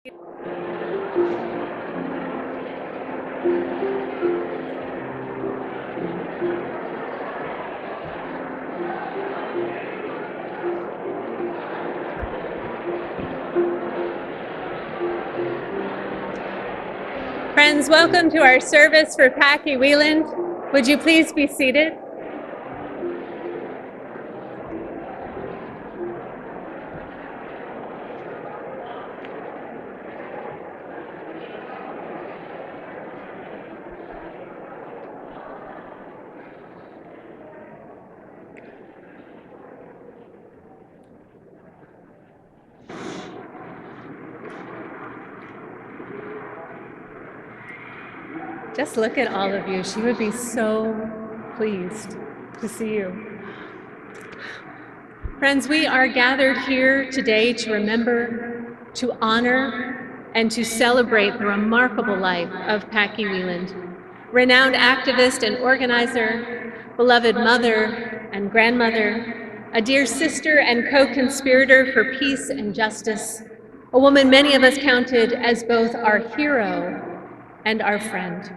Friends, welcome to our service for Paki, Wieland. Would you please be seated? Just look at all of you. She would be so pleased to see you. Friends, we are gathered here today to remember, to honor, and to celebrate the remarkable life of Paki Wieland, renowned activist and organizer, beloved mother and grandmother, a dear sister and co-conspirator for peace and justice, a woman many of us counted as both our hero and our friend.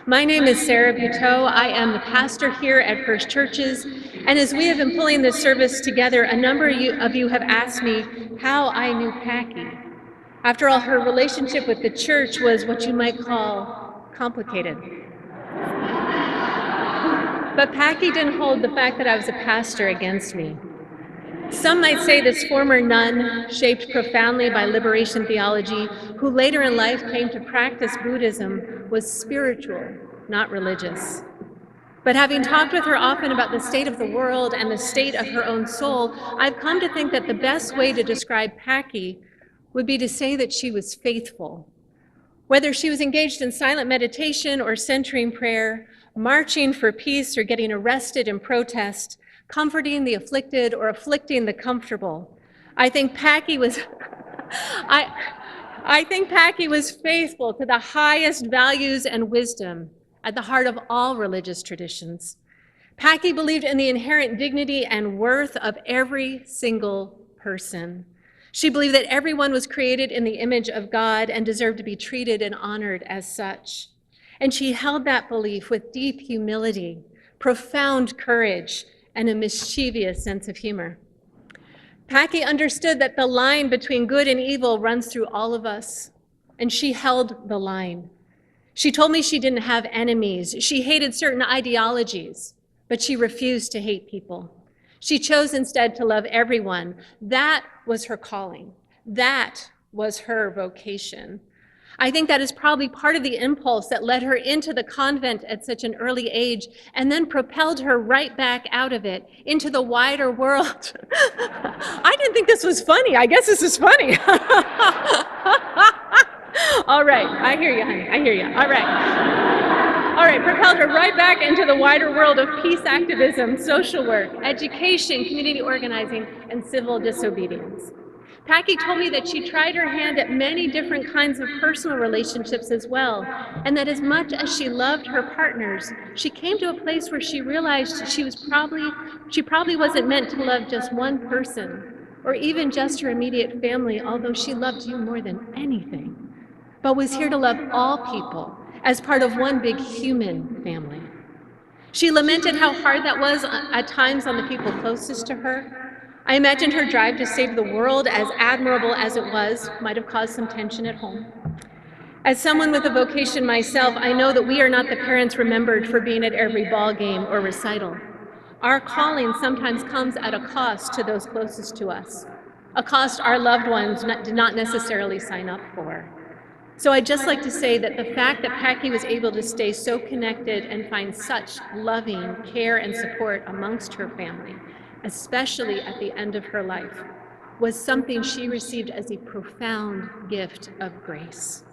My name is Sarah Buteau. I am the pastor here at First Churches, and as we have been pulling this service together, a number of you have asked me how I knew Paki. After all, her relationship with the church was what you might call complicated. But Paki didn't hold the fact that I was a pastor against me. Some might say this former nun, shaped profoundly by liberation theology, who later in life came to practice Buddhism, was spiritual, not religious. But having talked with her often about the state of the world and the state of her own soul, I've come to think that the best way to describe Paki would be to say that she was faithful. Whether she was engaged in silent meditation or centering prayer, marching for peace or getting arrested in protest, comforting the afflicted or afflicting the comfortable, I think Paki was I think Paki was faithful to the highest values and wisdom at the heart of all religious traditions. Paki believed in the inherent dignity and worth of every single person. She believed that everyone was created in the image of God and deserved to be treated and honored as such. And she held that belief with deep humility, profound courage, and a mischievous sense of humor. Paki understood that the line between good and evil runs through all of us, and she held the line. She told me she didn't have enemies. She hated certain ideologies, but she refused to hate people. She chose instead to love everyone. That was her calling. That was her vocation. I think that is probably part of the impulse that led her into the convent at such an early age and then propelled her right back out of it into the wider world. I didn't think this was funny. I guess this is funny. All right, I hear you, honey, I hear you. All right, propelled her right back into the wider world of peace activism, social work, education, community organizing, and civil disobedience. Paki told me that she tried her hand at many different kinds of personal relationships as well, and that as much as she loved her partners, she came to a place where she realized she probably wasn't meant to love just one person, or even just her immediate family, although she loved you more than anything, but was here to love all people as part of one big human family. She lamented how hard that was at times on the people closest to her. I imagined her drive to save the world, as admirable as it was, might have caused some tension at home. As someone with a vocation myself, I know that we are not the parents remembered for being at every ball game or recital. Our calling sometimes comes at a cost to those closest to us, a cost our loved ones did not necessarily sign up for. So I'd just like to say that the fact that Paki was able to stay so connected and find such loving care and support amongst her family, especially at the end of her life, was something she received as a profound gift of grace.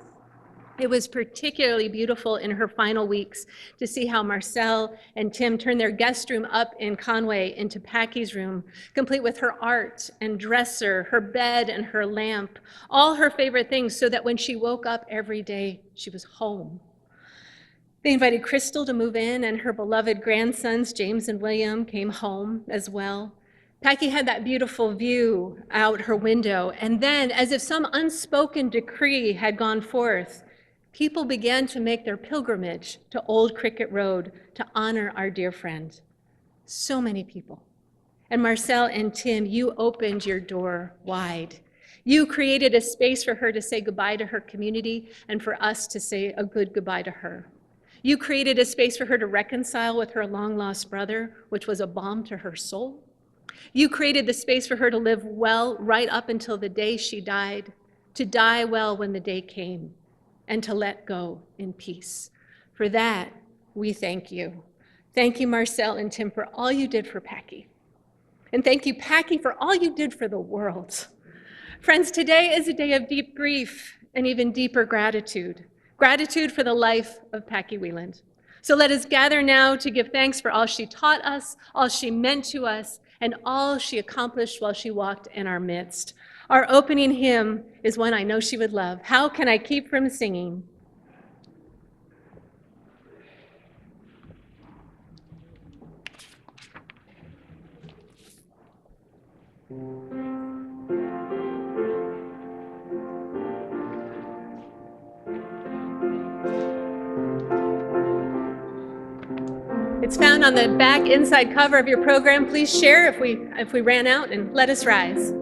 It was particularly beautiful in her final weeks to see how Marcel and Tim turned their guest room up in Conway into Paki's room, complete with her art and dresser, her bed and her lamp, all her favorite things, so that when she woke up every day, she was home. They invited Crystal to move in, and her beloved grandsons, James and William, came home as well. Paki had that beautiful view out her window, and then, as if some unspoken decree had gone forth, people began to make their pilgrimage to Old Cricket Road to honor our dear friend. So many people. And Marcel and Tim, you opened your door wide. You created a space for her to say goodbye to her community and for us to say a good goodbye to her. You created a space for her to reconcile with her long-lost brother, which was a balm to her soul. You created the space for her to live well right up until the day she died, to die well when the day came, and to let go in peace. For that, we thank you. Thank you, Marcel and Tim, for all you did for Paki. And thank you, Paki, for all you did for the world. Friends, today is a day of deep grief and even deeper gratitude. Gratitude for the life of Paki Wieland. So let us gather now to give thanks for all she taught us, all she meant to us, and all she accomplished while she walked in our midst. Our opening hymn is one I know she would love. How can I keep from singing? It's found on the back inside cover of your program. Please share if we ran out, and let us rise.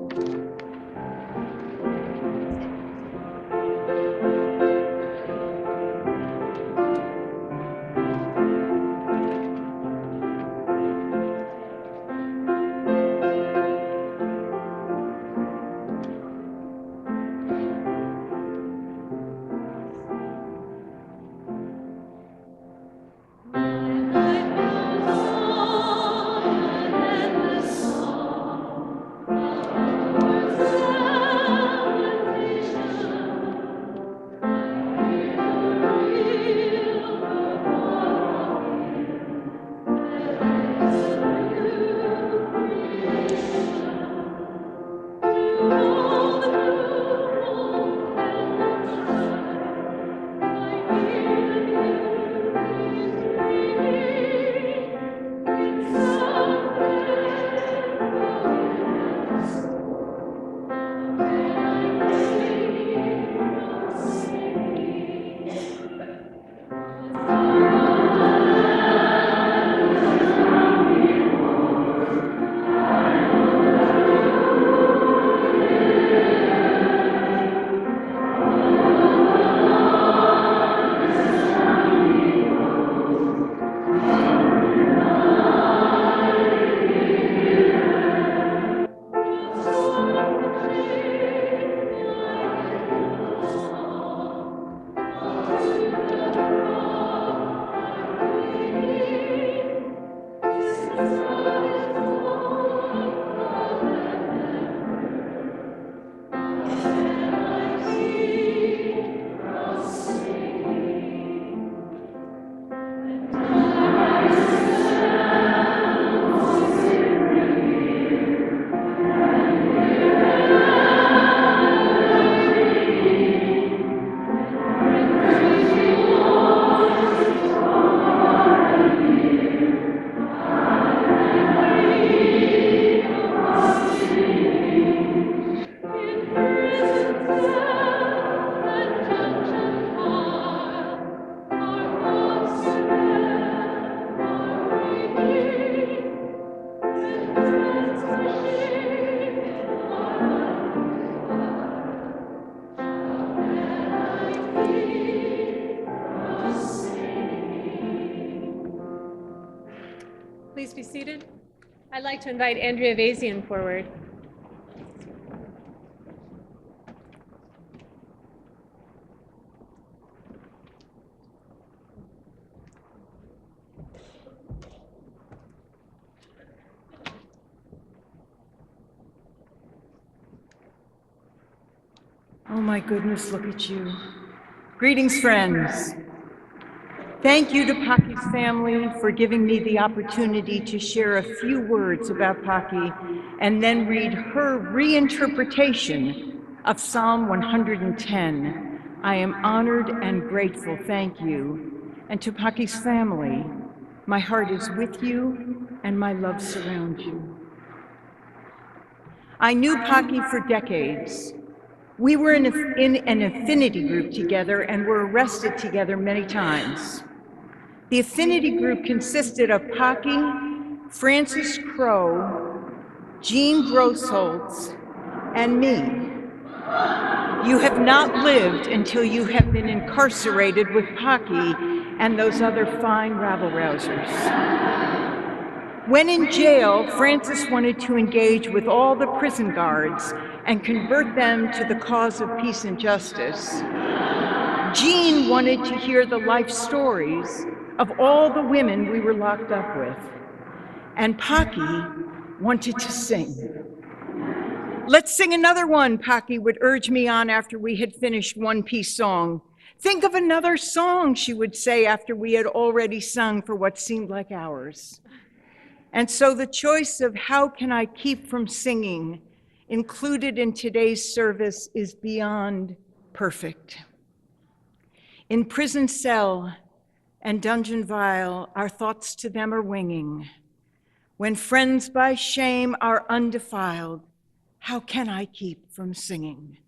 Please be seated. I'd like to invite Andrea Vazian forward. Oh my goodness, look at you. Greetings, friends. Thank you to Paki's family for giving me the opportunity to share a few words about Paki and then read her reinterpretation of Psalm 110. I am honored and grateful, thank you. And to Paki's family, my heart is with you and my love surrounds you. I knew Paki for decades. We were in an affinity group together and were arrested together many times. The affinity group consisted of Paki, Francis Crowe, Jean Grossholtz, and me. You have not lived until you have been incarcerated with Paki and those other fine rabble-rousers. When in jail, Francis wanted to engage with all the prison guards and convert them to the cause of peace and justice. Jean wanted to hear the life stories of all the women we were locked up with. And Paki wanted to sing. Let's sing another one, Paki would urge me on after we had finished one piece song. Think of another song, she would say after we had already sung for what seemed like hours. And so the choice of how can I keep from singing included in today's service is beyond perfect. In prison cell and dungeon vial, our thoughts to them are winging. When friends by shame are undefiled, how can I keep from singing?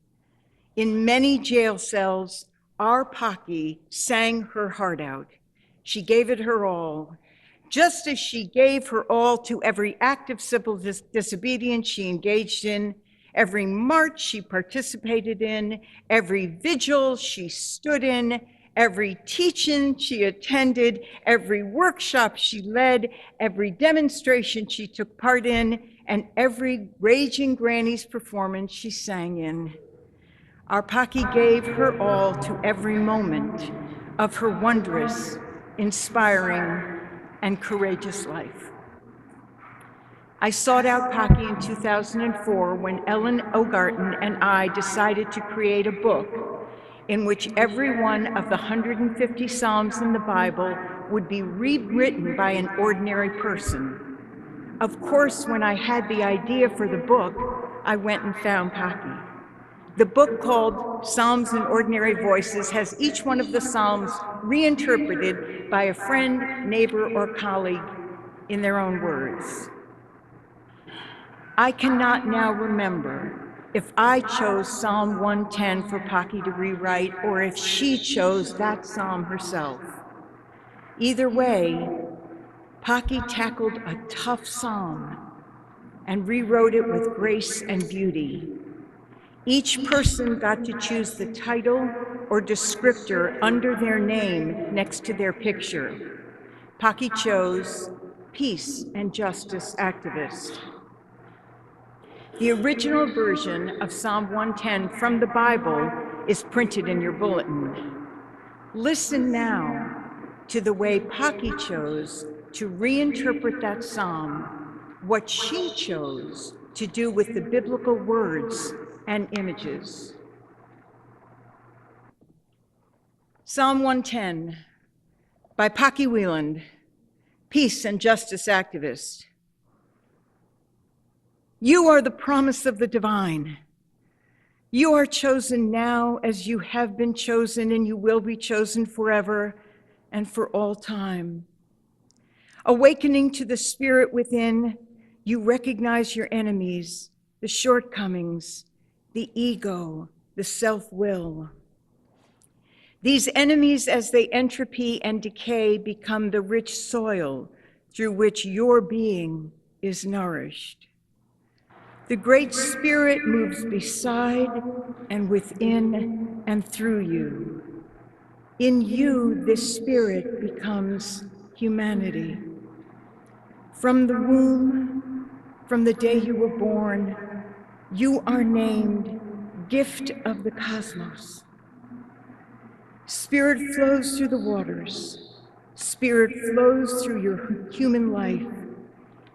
In many jail cells, our Paki sang her heart out. She gave it her all. Just as she gave her all to every act of civil disobedience she engaged in, every march she participated in, every vigil she stood in, every teaching she attended, every workshop she led, every demonstration she took part in, and every Raging Granny's performance she sang in. Our Paki gave her all to every moment of her wondrous, inspiring, and courageous life. I sought out Paki in 2004 when Ellen Ogarten and I decided to create a book in which every one of the 150 Psalms in the Bible would be rewritten by an ordinary person. Of course, when I had the idea for the book, I went and found Paki. The book called Psalms in Ordinary Voices has each one of the Psalms reinterpreted by a friend, neighbor, or colleague in their own words. I cannot now remember if I chose Psalm 110 for Paki to rewrite or if she chose that psalm herself. Either way, Paki tackled a tough psalm and rewrote it with grace and beauty. Each person got to choose the title or descriptor under their name next to their picture. Paki chose Peace and Justice Activist. The original version of Psalm 110 from the Bible is printed in your bulletin. Listen now to the way Paki chose to reinterpret that psalm, what she chose to do with the biblical words and images. Psalm 110 by Paki Wieland, Peace and Justice Activist. You are the promise of the divine. You are chosen now as you have been chosen, and you will be chosen forever and for all time. Awakening to the spirit within, you recognize your enemies, the shortcomings, the ego, the self-will. These enemies, as they entropy and decay, become the rich soil through which your being is nourished. The Great Spirit moves beside and within and through you. In you, this Spirit becomes humanity. From the womb, from the day you were born, you are named Gift of the Cosmos. Spirit flows through the waters. Spirit flows through your human life.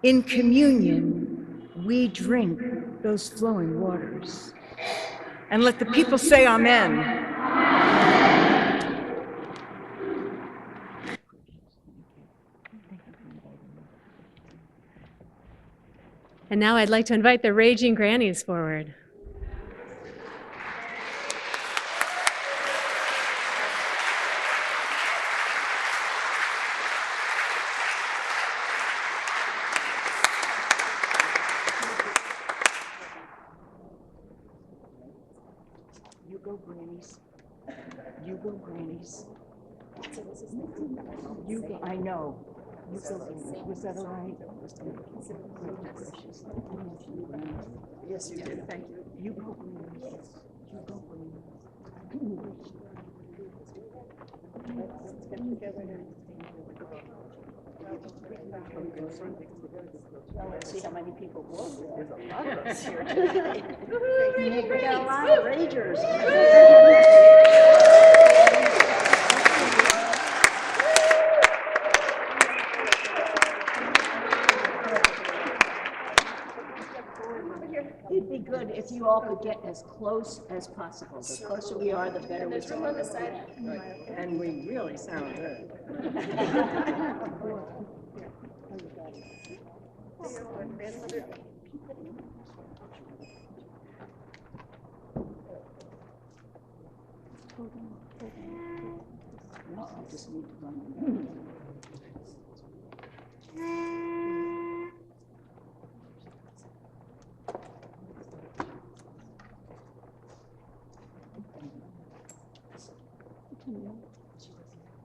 In communion, we drink those flowing waters. And let the people say amen. And now I'd like to invite the Raging Grannies forward. go, grannies. You go, grannies. You go, I know. You go, grannies. Was that all right? Yes, you did. Thank you. You go, grannies. You go, grannies. Well, let's see how many people will. There's a lot of us here tonight. We got a lot of ragers. It'd be good if you all could get as close as possible. The closer we are, the better we sound. On the side. And we really sound good. No, I just need to run.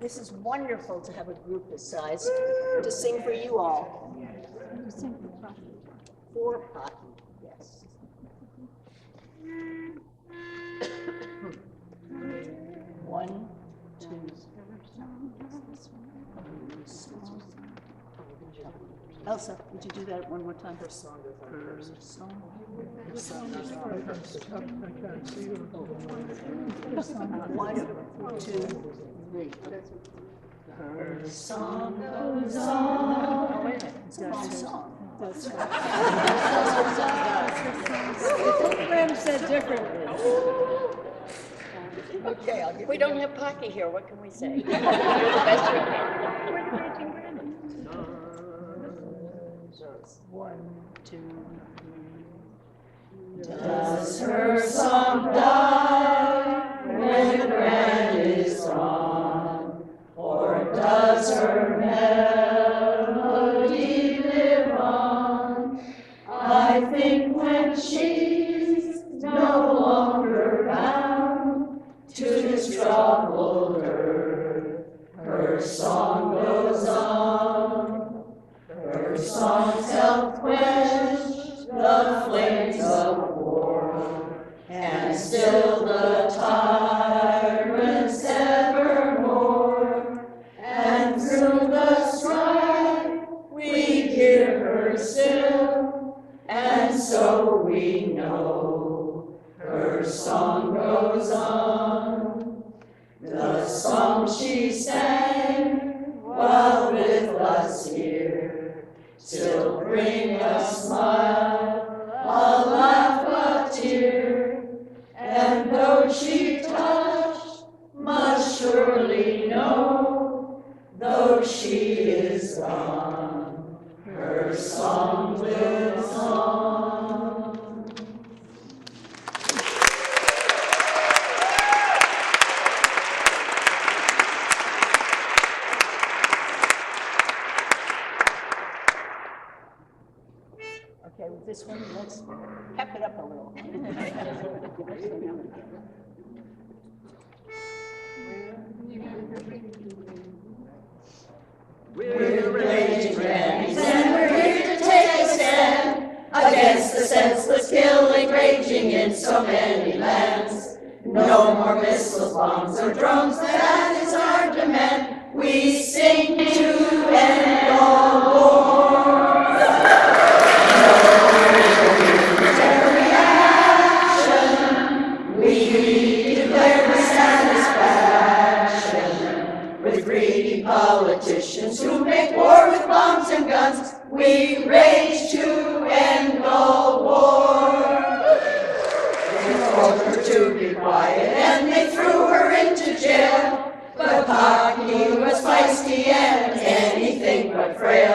This is wonderful to have a group this size to sing for you all. For Paki, yes. One, two. Elsa, would you do that one more time? Her song. One, two, three. Her song goes on. Oh, wait a minute. It's not a song. The program said differently. Okay, we don't have Paki here. What can we say? Do the best we can. One, two, three. Does her song die when the grand is gone, or does her melody live on? I think when she's no longer bound to this troubled earth, her song goes on. Her songs help quench the flames of war, and still the tyrants evermore. And through the strife we hear her still, and so we know her song goes on. The song she sang while with us here still bring a smile, a laugh, a tear. And though she touched, must surely know, though she is gone, her song lives on. Okay, with this one, let's pep it up a little. We're raging grannies, and we're here to take a stand against the senseless killing raging in so many lands. No more missiles, bombs, or drones, that is our demand. We sing to end all war. We declare dissatisfaction with greedy politicians who make war with bombs and guns. We rage to end all war. They told her to be quiet and they threw her into jail. But Paki was feisty and anything but frail.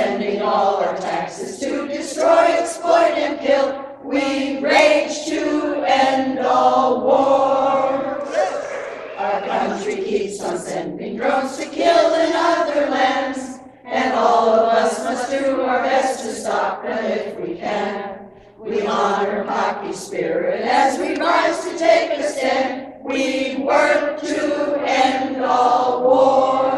spending all our taxes to destroy, exploit, and kill. We rage to end all war. Our country keeps on sending drones to kill in other lands, and all of us must do our best to stop them if we can. We honor Paki's spirit as we rise to take a stand. We work to end all war.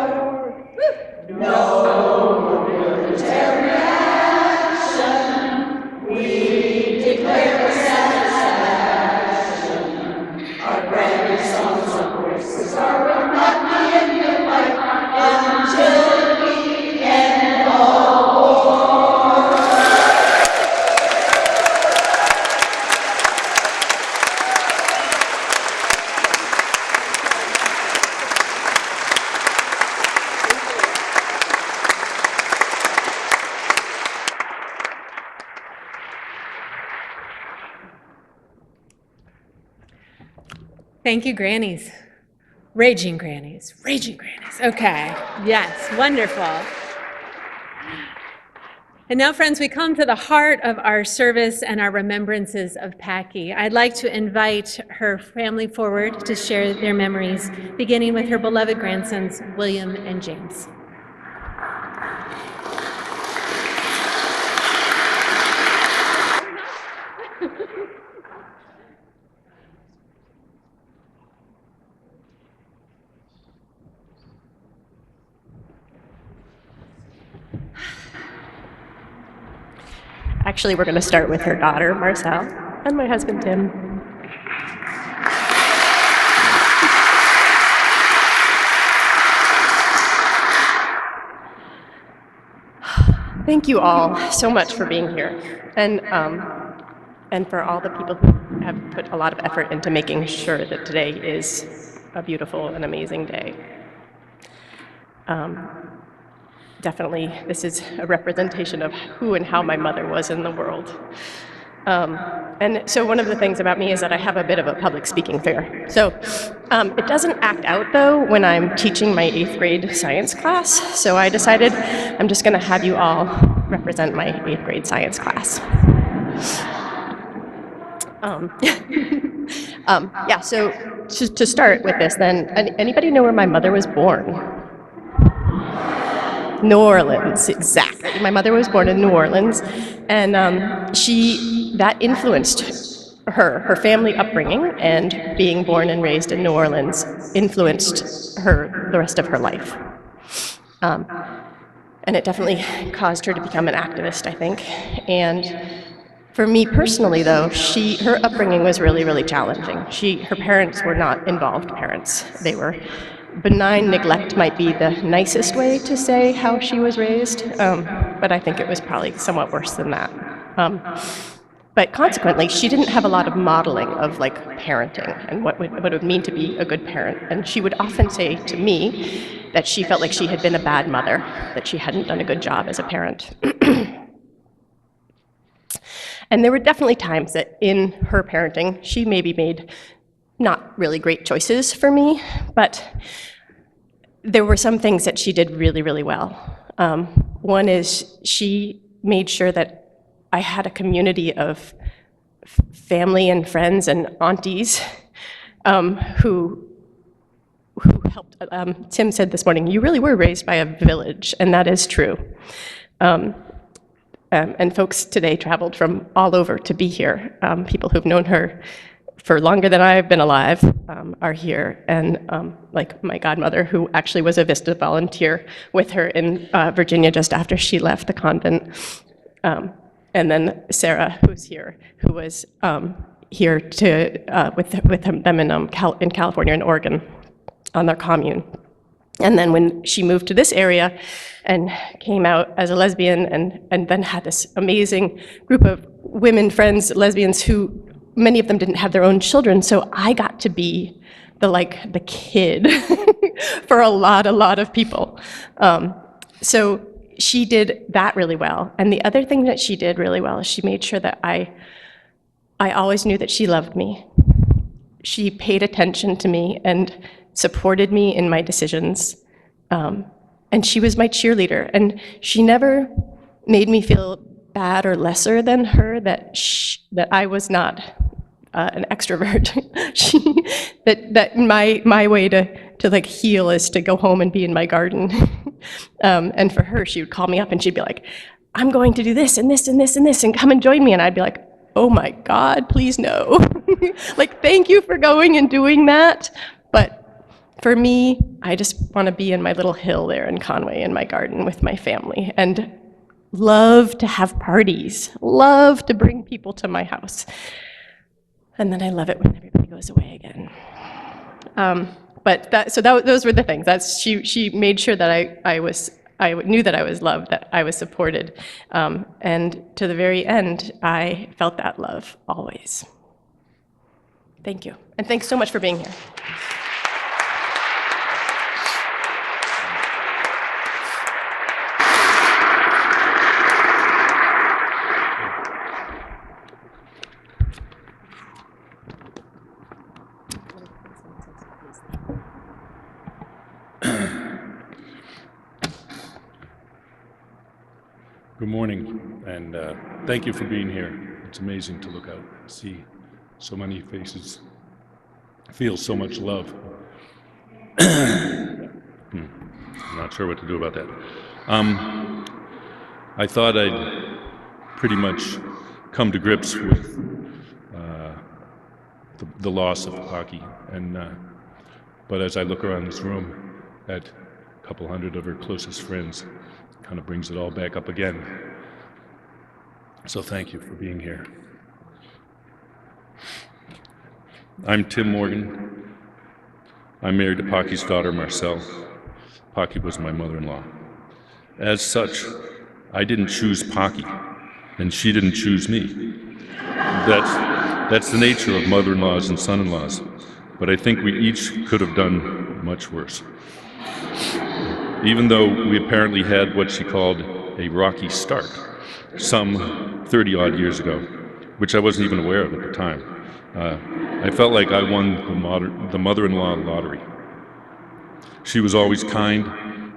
No military action. We declare satisfaction. Our grand songs of voices are will not be in the fight until we end all war. Thank you, grannies. Raging grannies, raging grannies. Okay, yes, wonderful. And now, friends, we come to the heart of our service and our remembrances of Paki. I'd like to invite her family forward to share their memories, beginning with her beloved grandsons, William and James. Actually, we're going to start with her daughter, Marcel, and my husband, Tim. Thank you all so much for being here, and for all the people who have put a lot of effort into making sure that today is a beautiful and amazing day. Definitely, this is a representation of who and how my mother was in the world. And so one of the things about me is that I have a bit of a public speaking fear. So it doesn't act out, though, when I'm teaching my 8th grade science class. So I decided I'm just going to have you all represent my 8th grade science class. Yeah, so to start with this, then, anybody know where my mother was born? New Orleans, exactly. My mother was born in New Orleans, and that influenced her family upbringing, and being born and raised in New Orleans influenced her the rest of her life. And it definitely caused her to become an activist, I think. And for me personally, though, her upbringing was really, really challenging. Her parents were not involved parents. They were benign neglect might be the nicest way to say how she was raised, but I think it was probably somewhat worse than that. But consequently, she didn't have a lot of modeling of like parenting and what it would mean to be a good parent. And she would often say to me that she felt like she had been a bad mother, that she hadn't done a good job as a parent. And there were definitely times that in her parenting, she maybe made not really great choices for me, but there were some things that she did really, really well. One is she made sure that I had a community of family and friends and aunties who helped. Tim said this morning, you really were raised by a village, and that is true. And folks today traveled from all over to be here. People who've known her for longer than I've been alive are here. And like my godmother, who actually was a VISTA volunteer with her in Virginia just after she left the convent. And then Sarah, who's here, who was here with them in California and Oregon on their commune. And then when she moved to this area and came out as a lesbian and then had this amazing group of women friends, lesbians, who many of them didn't have their own children, so I got to be the kid for a lot of people. So she did that really well. And the other thing that she did really well is she made sure that I always knew that she loved me. She paid attention to me and supported me in my decisions. And she was my cheerleader. And she never made me feel bad or lesser than her, that I was not an extrovert. that my way to like heal is to go home and be in my garden. And for her, she would call me up and she'd be like, I'm going to do this and this and this and this, and come and join me. And I'd be like, oh my God, please no. Like, thank you for going and doing that. But for me, I just want to be in my little hill there in Conway in my garden with my family, and love to have parties, love to bring people to my house. And then I love it when everybody goes away again. But those were the things. She made sure that I knew that I was loved, that I was supported. And to the very end, I felt that love always. Thank you. And thanks so much for being here. Good morning, and thank you for being here. It's amazing to look out and see so many faces, feel so much love. I'm not sure what to do about that. I thought I'd pretty much come to grips with the loss of Paki, but as I look around this room at a couple hundred of her closest friends, kind of brings it all back up again. So thank you for being here. I'm Tim Morgan. I'm married to Paki's daughter, Marcel. Paki was my mother-in-law. As such, I didn't choose Paki, and she didn't choose me. That's the nature of mother-in-laws and son-in-laws, but I think we each could have done much worse. Even though we apparently had what she called a rocky start some 30-odd years ago, which I wasn't even aware of at the time. I felt like I won the mother-in-law lottery. She was always kind,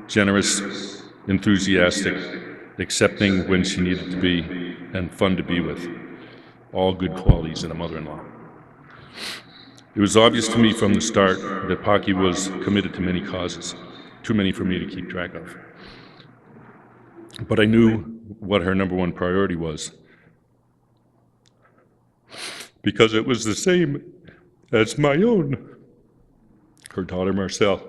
generous, enthusiastic, accepting when she needed to be, and fun to be with. All good qualities in a mother-in-law. It was obvious to me from the start that Paki was committed to many causes, too many for me to keep track of. But I knew what her number one priority was, because it was the same as my own, her daughter Marcel.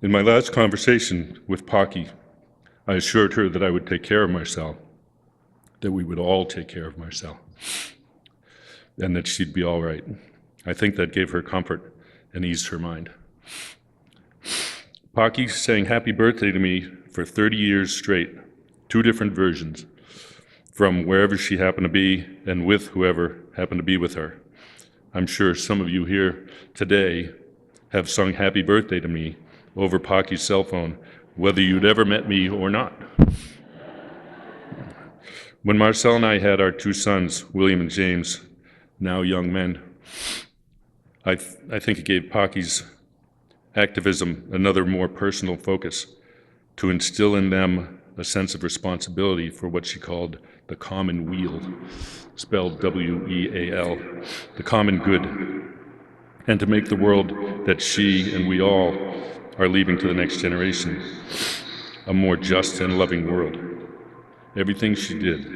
In my last conversation with Paki, I assured her that I would take care of Marcel, that we would all take care of Marcel, and that she'd be all right. I think that gave her comfort and eased her mind. Paki sang happy birthday to me for 30 years straight, 2 different versions, from wherever she happened to be and with whoever happened to be with her. I'm sure some of you here today have sung happy birthday to me over Paki's cell phone, whether you'd ever met me or not. When Marcel and I had our 2 sons, William and James, now young men, I think it gave Paki's activism another more personal focus, to instill in them a sense of responsibility for what she called the common weal, spelled W-E-A-L, the common good, and to make the world that she and we all are leaving to the next generation a more just and loving world. Everything she did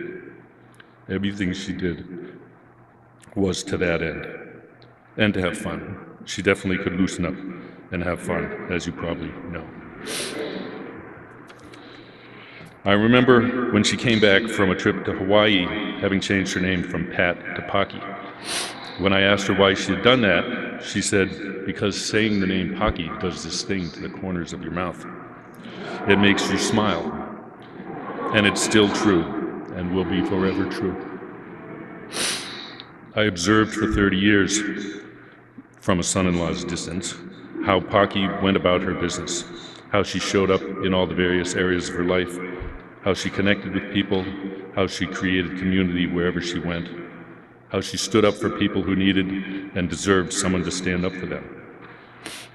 was to that end, and to have fun. She definitely could loosen up and have fun, as you probably know. I remember when she came back from a trip to Hawaii, having changed her name from Pat to Paki. When I asked her why she had done that, she said, because saying the name Paki does this thing to the corners of your mouth. It makes you smile. And it's still true, and will be forever true. I observed for 30 years, from a son-in-law's distance, how Paki went about her business, how she showed up in all the various areas of her life, how she connected with people, how she created community wherever she went, how she stood up for people who needed and deserved someone to stand up for them.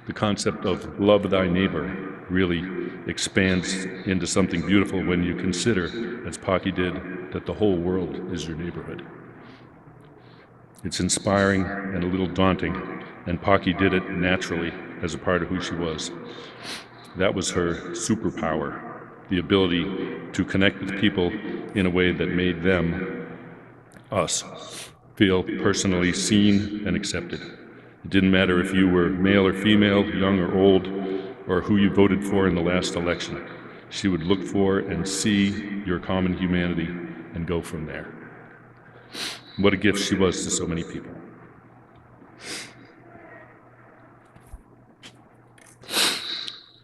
The concept of love thy neighbor really expands into something beautiful when you consider, as Paki did, that the whole world is your neighborhood. It's inspiring and a little daunting, and Paki did it naturally as a part of who she was. That was her superpower, the ability to connect with people in a way that made them, us, feel personally seen and accepted. It didn't matter if you were male or female, young or old, or who you voted for in the last election. She would look for and see your common humanity and go from there. What a gift she was to so many people.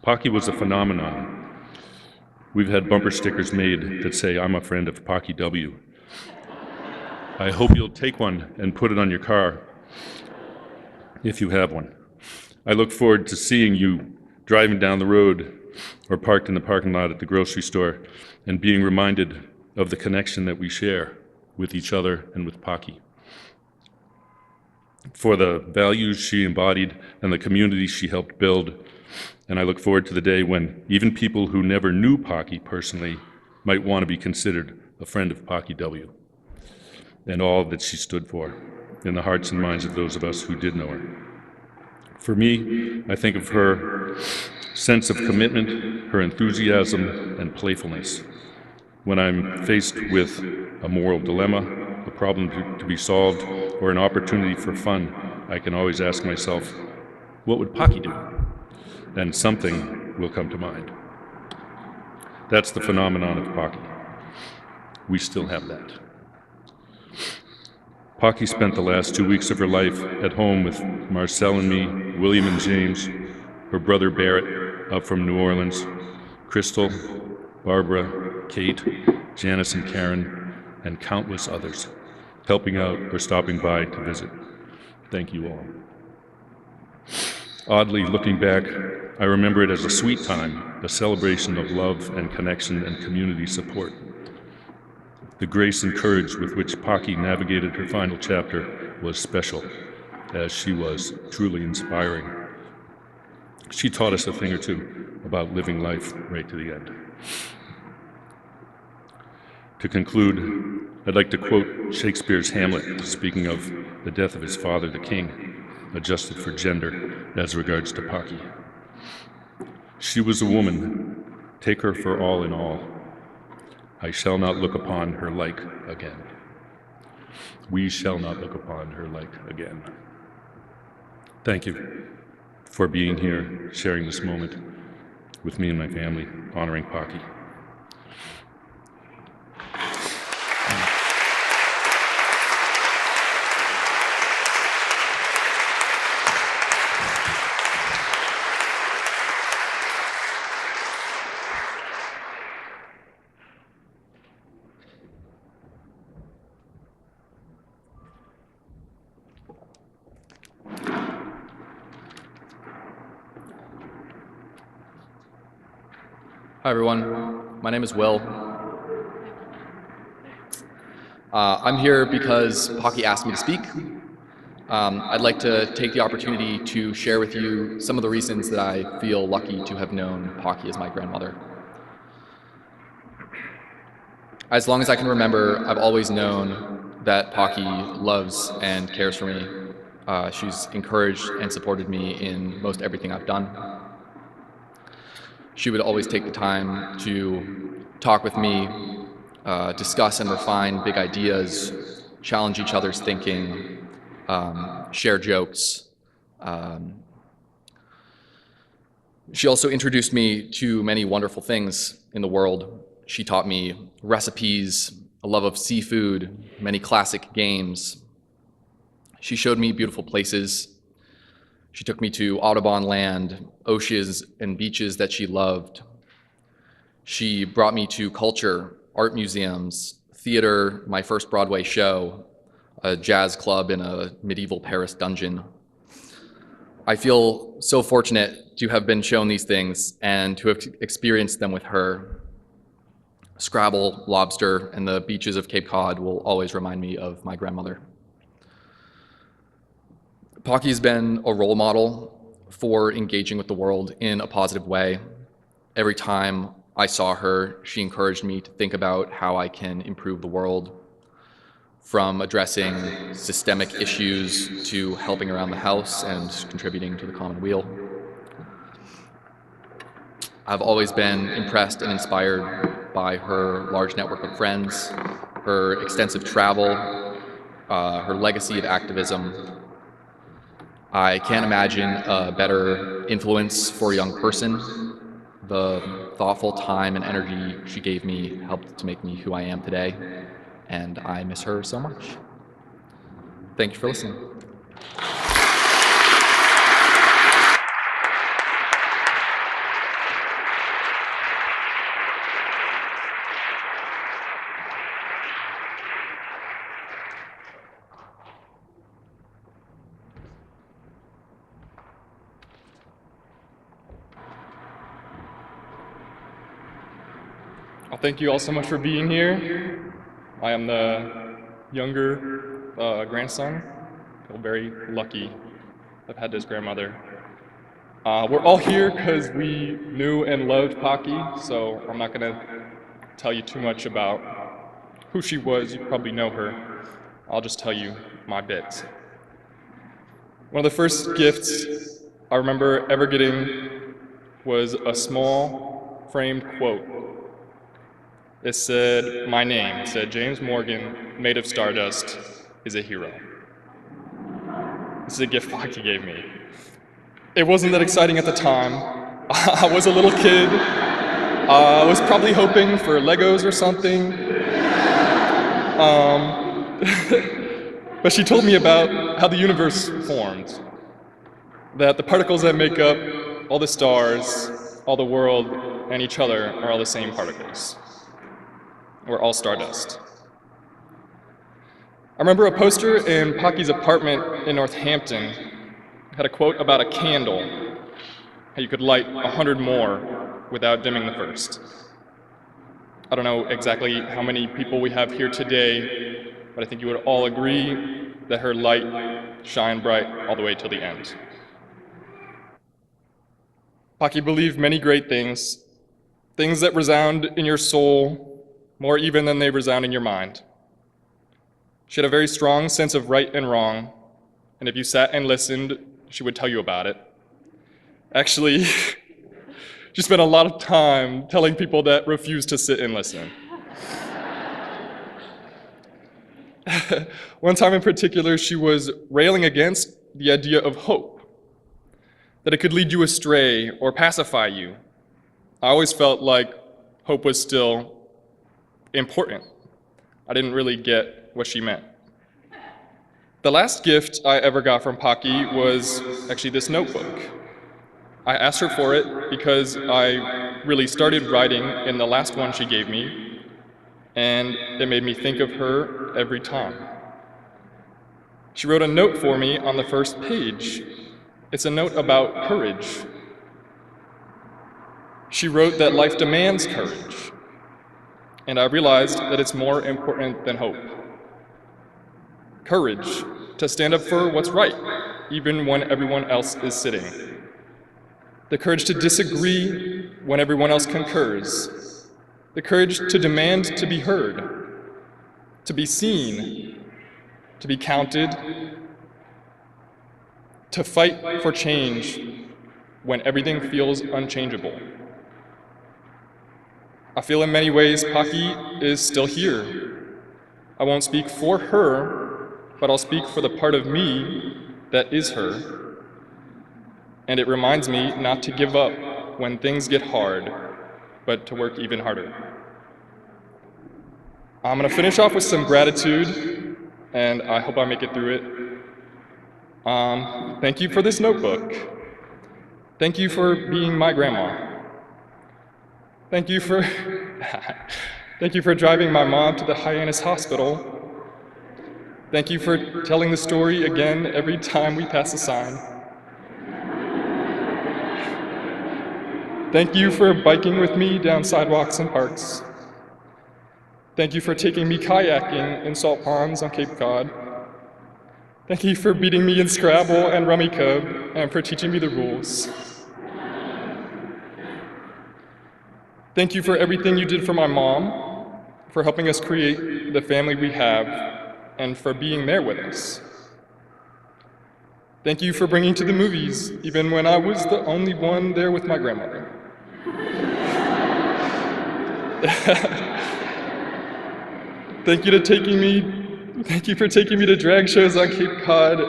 Paki was a phenomenon. We've had bumper stickers made that say, "I'm a friend of Paki W." I hope you'll take one and put it on your car, if you have one. I look forward to seeing you driving down the road or parked in the parking lot at the grocery store and being reminded of the connection that we share with each other and with Paki. For the values she embodied and the community she helped build, and I look forward to the day when even people who never knew Paki personally might want to be considered a friend of Paki W, and all that she stood for in the hearts and minds of those of us who did know her. For me, I think of her sense of commitment, her enthusiasm, and playfulness. When I'm faced with a moral dilemma, a problem to be solved, or an opportunity for fun, I can always ask myself, what would Paki do? And something will come to mind. That's the phenomenon of Paki. We still have that. Paki spent the last 2 weeks of her life at home with Marcel and me, William and James, her brother Barrett up from New Orleans, Crystal, Barbara, Kate, Janice and Karen, and countless others, helping out or stopping by to visit. Thank you all. Oddly, looking back, I remember it as a sweet time, a celebration of love and connection and community support. The grace and courage with which Paki navigated her final chapter was special, as she was truly inspiring. She taught us a thing or two about living life right to the end. To conclude, I'd like to quote Shakespeare's Hamlet, speaking of the death of his father, the king, adjusted for gender as regards to Paki. She was a woman, take her for all in all. I shall not look upon her like again. We shall not look upon her like again. Thank you for being here, sharing this moment with me and my family, honoring Paki. Hi everyone, my name is Will. I'm here because Paki asked me to speak. I'd like to take the opportunity to share with you some of the reasons that I feel lucky to have known Paki as my grandmother. As long as I can remember, I've always known that Paki loves and cares for me. She's encouraged and supported me in most everything I've done. She would always take the time to talk with me, discuss and refine big ideas, challenge each other's thinking, share jokes. She also introduced me to many wonderful things in the world. She taught me recipes, a love of seafood, many classic games. She showed me beautiful places. She took me to Audubon land, oceans and beaches that she loved. She brought me to culture, art museums, theater, my first Broadway show, a jazz club in a medieval Paris dungeon. I feel so fortunate to have been shown these things and to have experienced them with her. Scrabble, lobster, and the beaches of Cape Cod will always remind me of my grandmother. Paki's been a role model for engaging with the world in a positive way. Every time I saw her, she encouraged me to think about how I can improve the world, from addressing systemic issues to helping around the house and contributing to the common weal. I've always been impressed and inspired by her large network of friends, her extensive travel, her legacy of activism. I can't imagine a better influence for a young person. The thoughtful time and energy she gave me helped to make me who I am today, and I miss her so much. Thank you for listening. Well, thank you all so much for being here. I am the younger grandson. I feel very lucky I've had this grandmother. We're all here because we knew and loved Paki, so I'm not going to tell you too much about who she was. You probably know her. I'll just tell you my bits. One of the first gifts I remember ever getting was a small framed quote. It said my name. It said, "James Morgan, made of stardust, is a hero." This is a gift Paki gave me. It wasn't that exciting at the time. I was a little kid. I was probably hoping for Legos or something. But she told me about how the universe formed. That the particles that make up all the stars, all the world, and each other are all the same particles. We're all stardust. I remember a poster in Paki's apartment in Northampton had a quote about a candle, how you could light 100 more without dimming the first. I don't know exactly how many people we have here today, but I think you would all agree that her light shined bright all the way till the end. Paki believed many great things, things that resound in your soul more even than they resound in your mind. She had a very strong sense of right and wrong, and if you sat and listened, she would tell you about it. Actually, she spent a lot of time telling people that refused to sit and listen. One time in particular, she was railing against the idea of hope, that it could lead you astray or pacify you. I always felt like hope was still important. I didn't really get what she meant. The last gift I ever got from Paki was actually this notebook. I asked her for it because I really started writing in the last one she gave me, and it made me think of her every time. She wrote a note for me on the first page. It's a note about courage. She wrote that life demands courage, and I realized that it's more important than hope. Courage to stand up for what's right, even when everyone else is sitting. The courage to disagree when everyone else concurs. The courage to demand to be heard, to be seen, to be counted, to fight for change when everything feels unchangeable. I feel in many ways Paki is still here. I won't speak for her, but I'll speak for the part of me that is her. And it reminds me not to give up when things get hard, but to work even harder. I'm going to finish off with some gratitude, and I hope I make it through it. Thank you for this notebook. Thank you for being my grandma. Thank you for driving my mom to the Hyannis Hospital. Thank you for telling the story again every time we pass a sign. Thank you for biking with me down sidewalks and parks. Thank you for taking me kayaking in salt ponds on Cape Cod. Thank you for beating me in Scrabble and Rummy Cub, and for teaching me the rules. Thank you for everything you did for my mom, for helping us create the family we have, and for being there with us. Thank you for bringing to the movies, even when I was the only one there with my grandmother. Thank you for taking me to drag shows on Cape Cod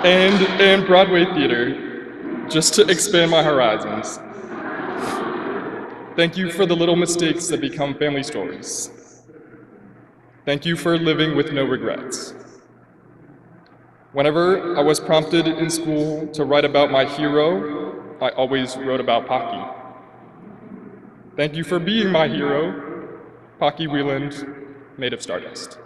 and Broadway theater, just to expand my horizons. Thank you for the little mistakes that become family stories. Thank you for living with no regrets. Whenever I was prompted in school to write about my hero, I always wrote about Paki. Thank you for being my hero, Paki Wieland, made of stardust.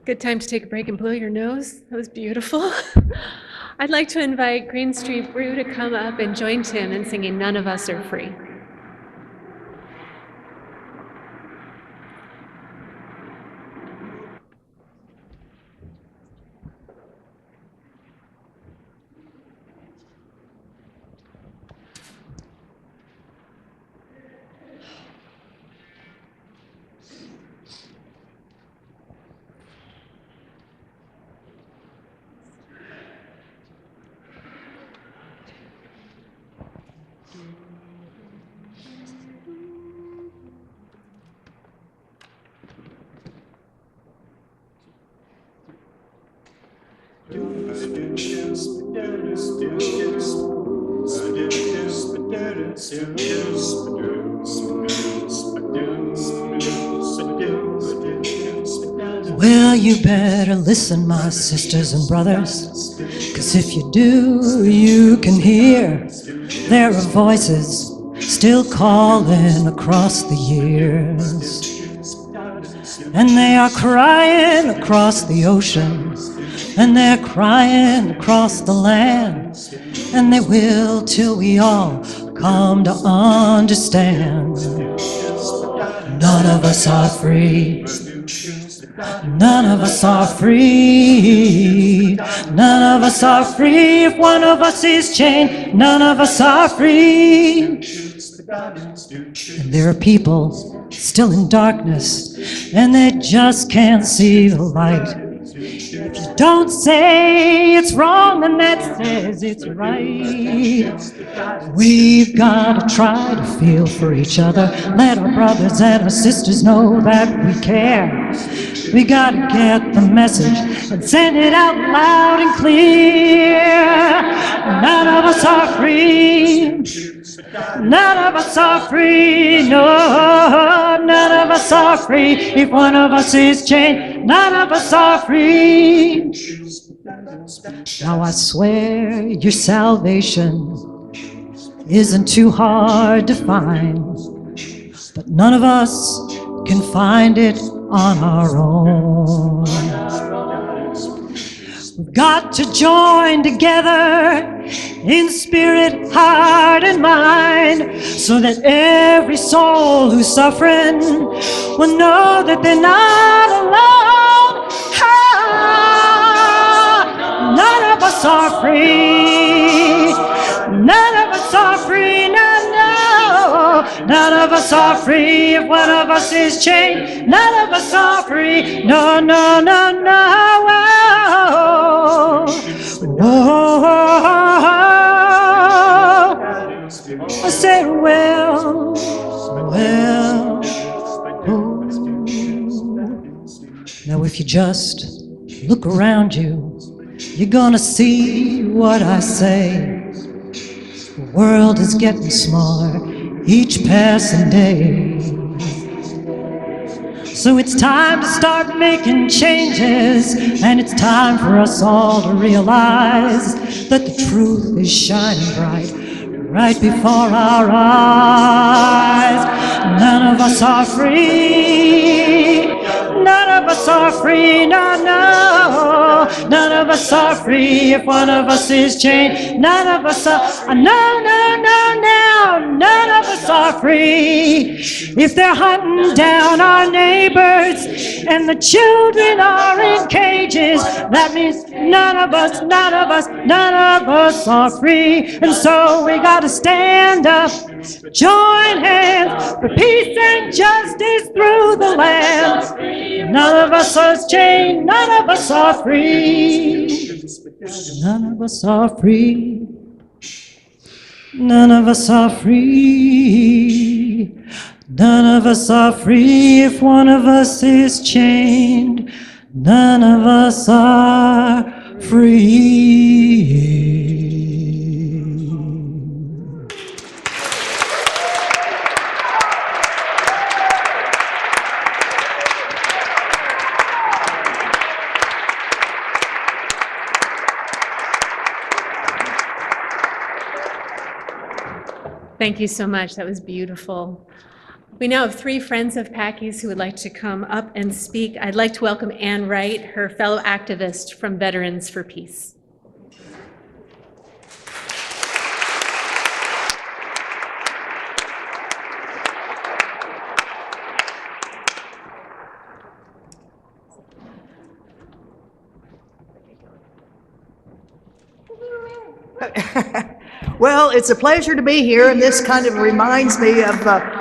Good time to take a break and blow your nose. That was beautiful. I'd like to invite Green Street Brew to come up and join Tim in singing None of Us Are Free. Well, you better listen, my sisters and brothers, 'cause if you do, you can hear there are voices still calling across the years. And they are crying across the ocean, and they're crying across the land, and they will till we all come to understand. None of us are free. None of us are free. None of us are free. If one of us is chained, none of us are free. And there are people still in darkness, and they just can't see the light. If you don't say it's wrong, then that says it's right. We've got to try to feel for each other. Let our brothers and our sisters know that we care. We got to get the message and send it out loud and clear. None of us are free. None of us are free. No, none of us are free. If one of us is chained, none of us are free. Now I swear your salvation isn't too hard to find, but none of us can find it on our own. We've got to join together in spirit, heart, and mind, so that every soul who's suffering will know that they're not alone. None of us are free. None of us are free. No, no. None of us are free. If one of us is chained, none of us are free. No, no, no, no. Oh, I said, well. Now if you just look around you, you're gonna see what I say. The world is getting smaller each passing day. So it's time to start making changes, and it's time for us all to realize that the truth is shining bright right before our eyes. None of us are free. None of us are free, no, no. None of us are free if one of us is chained. None of us are, no, no, no, no. None of us are free. If they're hunting down our neighbors and the children are in cages, that means none of us, none of us, none of us are free. And so we gotta stand up, join hands for peace and justice through the land. None of us are chained, none of us are free. None of us are free. None of us are free. None of us are free if one of us is chained. None of us are free. Thank you so much. That was beautiful. We now have three friends of Paki's who would like to come up and speak. I'd like to welcome Ann Wright, her fellow activist from Veterans for Peace. Well, it's a pleasure to be here, and this kind of reminds me of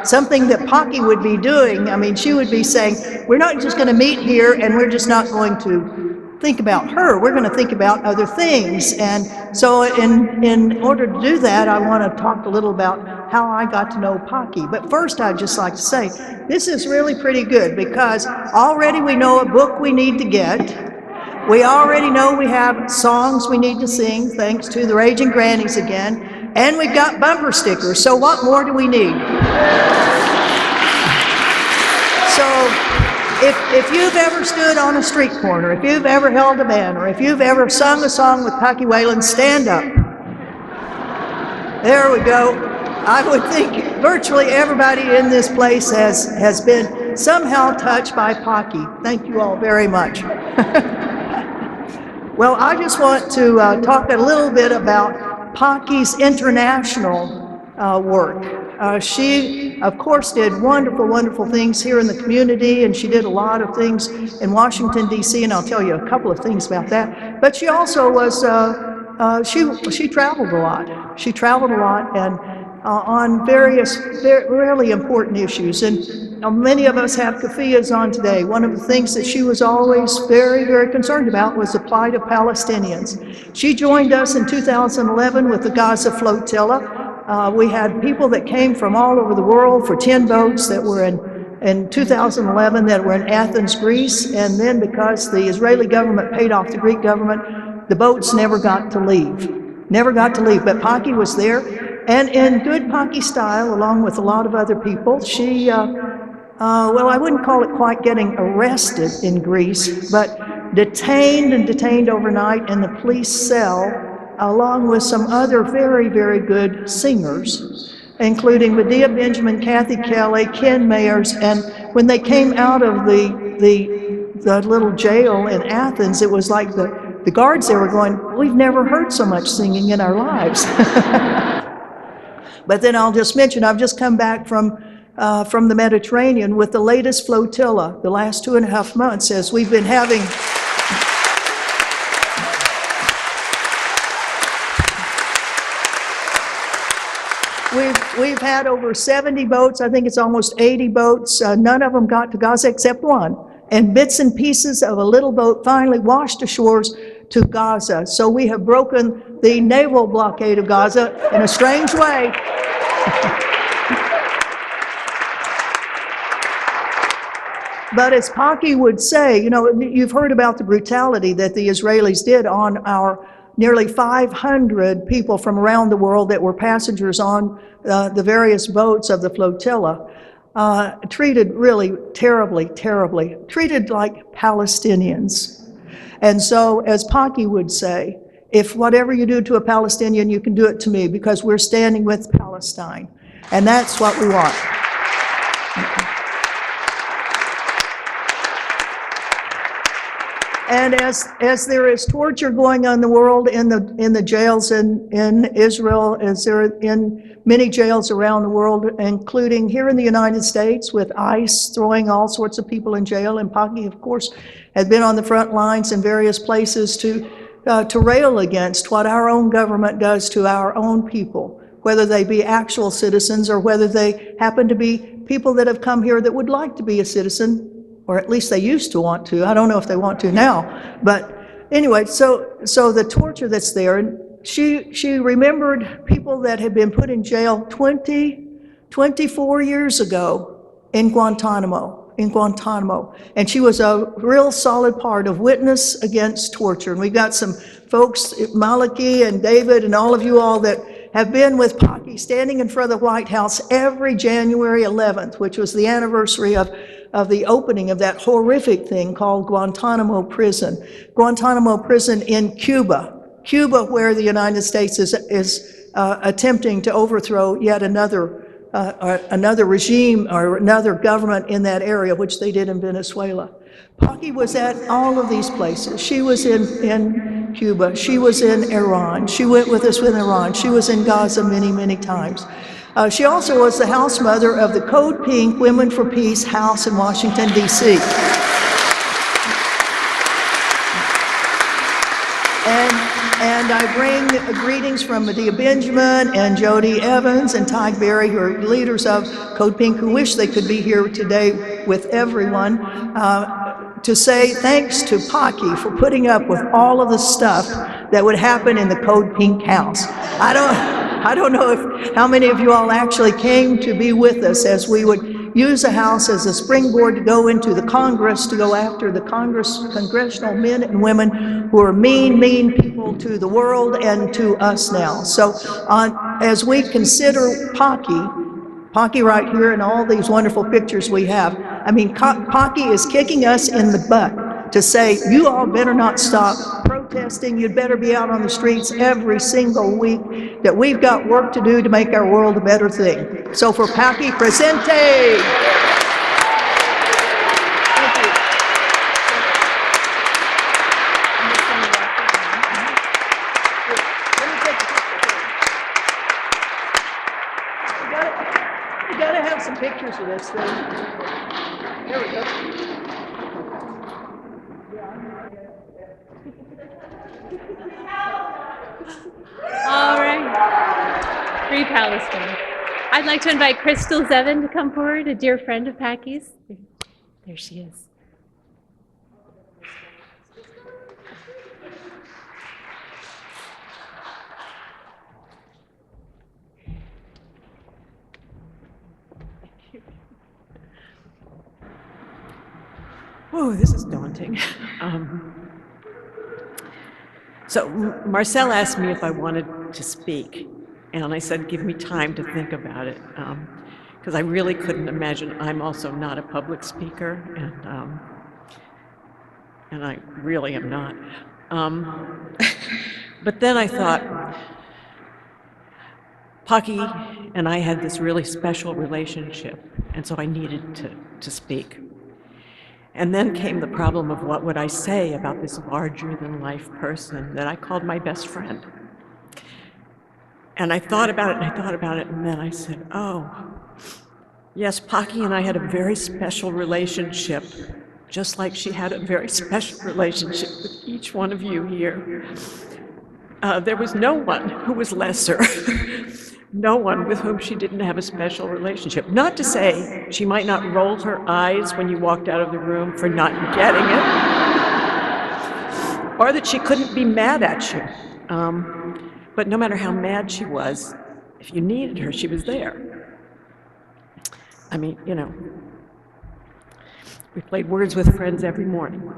something that Paki would be doing. I mean, she would be saying, we're not just going to meet here and we're just not going to think about her. We're going to think about other things. And so in order to do that, I want to talk a little about how I got to know Paki. But first, I'd just like to say, this is really pretty good because already we know a book we need to get. We already know we have songs we need to sing, thanks to the Raging Grannies again, and we've got bumper stickers, so what more do we need? So, if you've ever stood on a street corner, if you've ever held a banner, if you've ever sung a song with Paki Wieland, stand up. There we go. I would think virtually everybody in this place has been somehow touched by Paki. Thank you all very much. Well, I just want to talk a little bit about Paki's international work. She, of course, did wonderful, wonderful things here in the community, and she did a lot of things in Washington, D.C., and I'll tell you a couple of things about that. But she also was, she traveled a lot. She traveled a lot and on various really important issues. And many of us have kafiyas on today. One of the things that she was always very, very concerned about was the plight of Palestinians. She joined us in 2011 with the Gaza flotilla. We had people that came from all over the world for 10 boats that were in 2011 that were in Athens, Greece, and then because the Israeli government paid off the Greek government, the boats never got to leave. Never got to leave, but Paki was there. And in good Paki style, along with a lot of other people, she, well, I wouldn't call it quite getting arrested in Greece, but detained overnight in the police cell, along with some other very, very good singers, including Medea Benjamin, Kathy Kelly, Ken Mayers, and when they came out of the little jail in Athens, it was like the guards there were going, we've never heard so much singing in our lives. But then I'll just mention, I've just come back from the Mediterranean with the latest flotilla, the last 2.5 months, as we've been having We've had over 70 boats, I think it's almost 80 boats. None of them got to Gaza except one. And bits and pieces of a little boat finally washed ashores to Gaza. So we have broken the naval blockade of Gaza in a strange way. But as Paki would say, you know, you've heard about the brutality that the Israelis did on our nearly 500 people from around the world that were passengers on the various boats of the flotilla. Treated really terribly, terribly, treated like Palestinians. And so, as Paki would say, if whatever you do to a Palestinian, you can do it to me, because we're standing with Palestine. And that's what we want. And as there is torture going on in the world, in the jails in Israel, as there are in many jails around the world, including here in the United States, with ICE throwing all sorts of people in jail, and Paki, of course, has been on the front lines in various places to rail against what our own government does to our own people, whether they be actual citizens or whether they happen to be people that have come here that would like to be a citizen, or at least they used to want to. I don't know if they want to now. But anyway, so the torture that's there, and she remembered people that had been put in jail 24 years ago in Guantanamo. And she was a real solid part of Witness Against Torture. And we got some folks, Maliki and David and all of you all, that have been with Paki standing in front of the White House every January 11th, which was the anniversary of the opening of that horrific thing called Guantanamo Prison. Guantanamo Prison in Cuba, where the United States is attempting to overthrow yet another regime or another government in that area, which they did in Venezuela. Paki was at all of these places. She was in Cuba. She was in Iran. She went with us in Iran. She was in Gaza many, many times. She also was the house mother of the Code Pink Women for Peace house in Washington, D.C. And I bring greetings from Medea Benjamin and Jody Evans and Ty Berry, who are leaders of Code Pink, who wish they could be here today with everyone, to say thanks to Paki for putting up with all of the stuff that would happen in the Code Pink house. I don't know how many of you all actually came to be with us as we would use a house as a springboard to go into the Congress, to go after the congressional men and women who are mean people to the world and to us now. So as we consider Paki right here and all these wonderful pictures we have, I mean, Paki is kicking us in the butt to say, you all better not stop protesting. You'd better be out on the streets every single week, that we've got work to do to make our world a better thing. So for Paki, presente! You gotta have some pictures of this thing. There we go. All right. Free Palestine. I'd like to invite Crystal Zevin to come forward, a dear friend of Paki's. There she is. Oh, this is daunting. So Marcel asked me if I wanted to speak, and I said, give me time to think about it, because I really couldn't imagine. I'm also not a public speaker, and I really am not. But then I thought, Paki and I had this really special relationship, and so I needed to speak. And then came the problem of what would I say about this larger-than-life person that I called my best friend. And I thought about it, and I thought about it, and then I said, oh, yes, Paki and I had a very special relationship, just like she had a very special relationship with each one of you here. There was no one who was lesser. No one with whom she didn't have a special relationship. Not to say she might not roll her eyes when you walked out of the room for not getting it, or that she couldn't be mad at you. But no matter how mad she was, if you needed her, she was there. I mean, you know, we played Words with Friends every morning.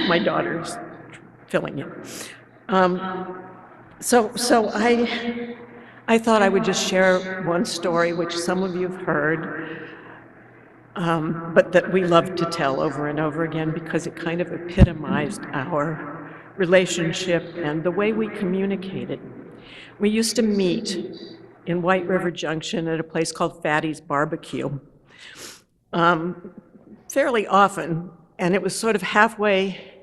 My daughter's filling in. So I thought I would just share one story, which some of you have heard, but that we love to tell over and over again because it kind of epitomized our relationship and the way we communicated. We used to meet in White River Junction at a place called Fatty's Barbecue fairly often, and it was sort of halfway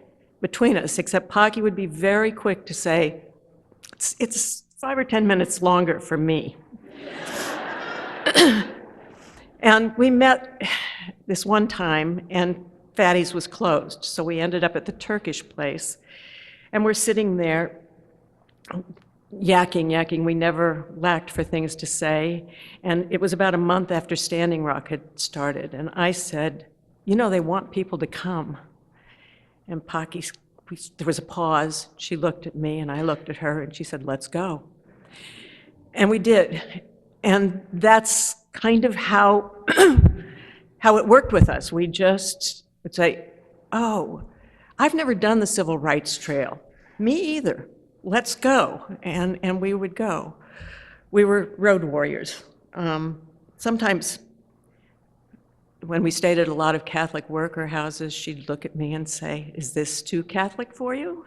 between us, except Paki would be very quick to say, it's 5 or 10 minutes longer for me. And we met this one time, and Fatty's was closed, so we ended up at the Turkish place. And we're sitting there yakking. We never lacked for things to say. And it was about a month after Standing Rock had started. And I said, you know, they want people to come. And Paki, there was a pause. She looked at me and I looked at her and she said, let's go. And we did. And that's kind of how, how it worked with us. We just would say, oh, I've never done the Civil Rights Trail. Me either. Let's go. And we would go. We were road warriors. Sometimes when we stayed at a lot of Catholic worker houses, she'd look at me and say, is this too Catholic for you?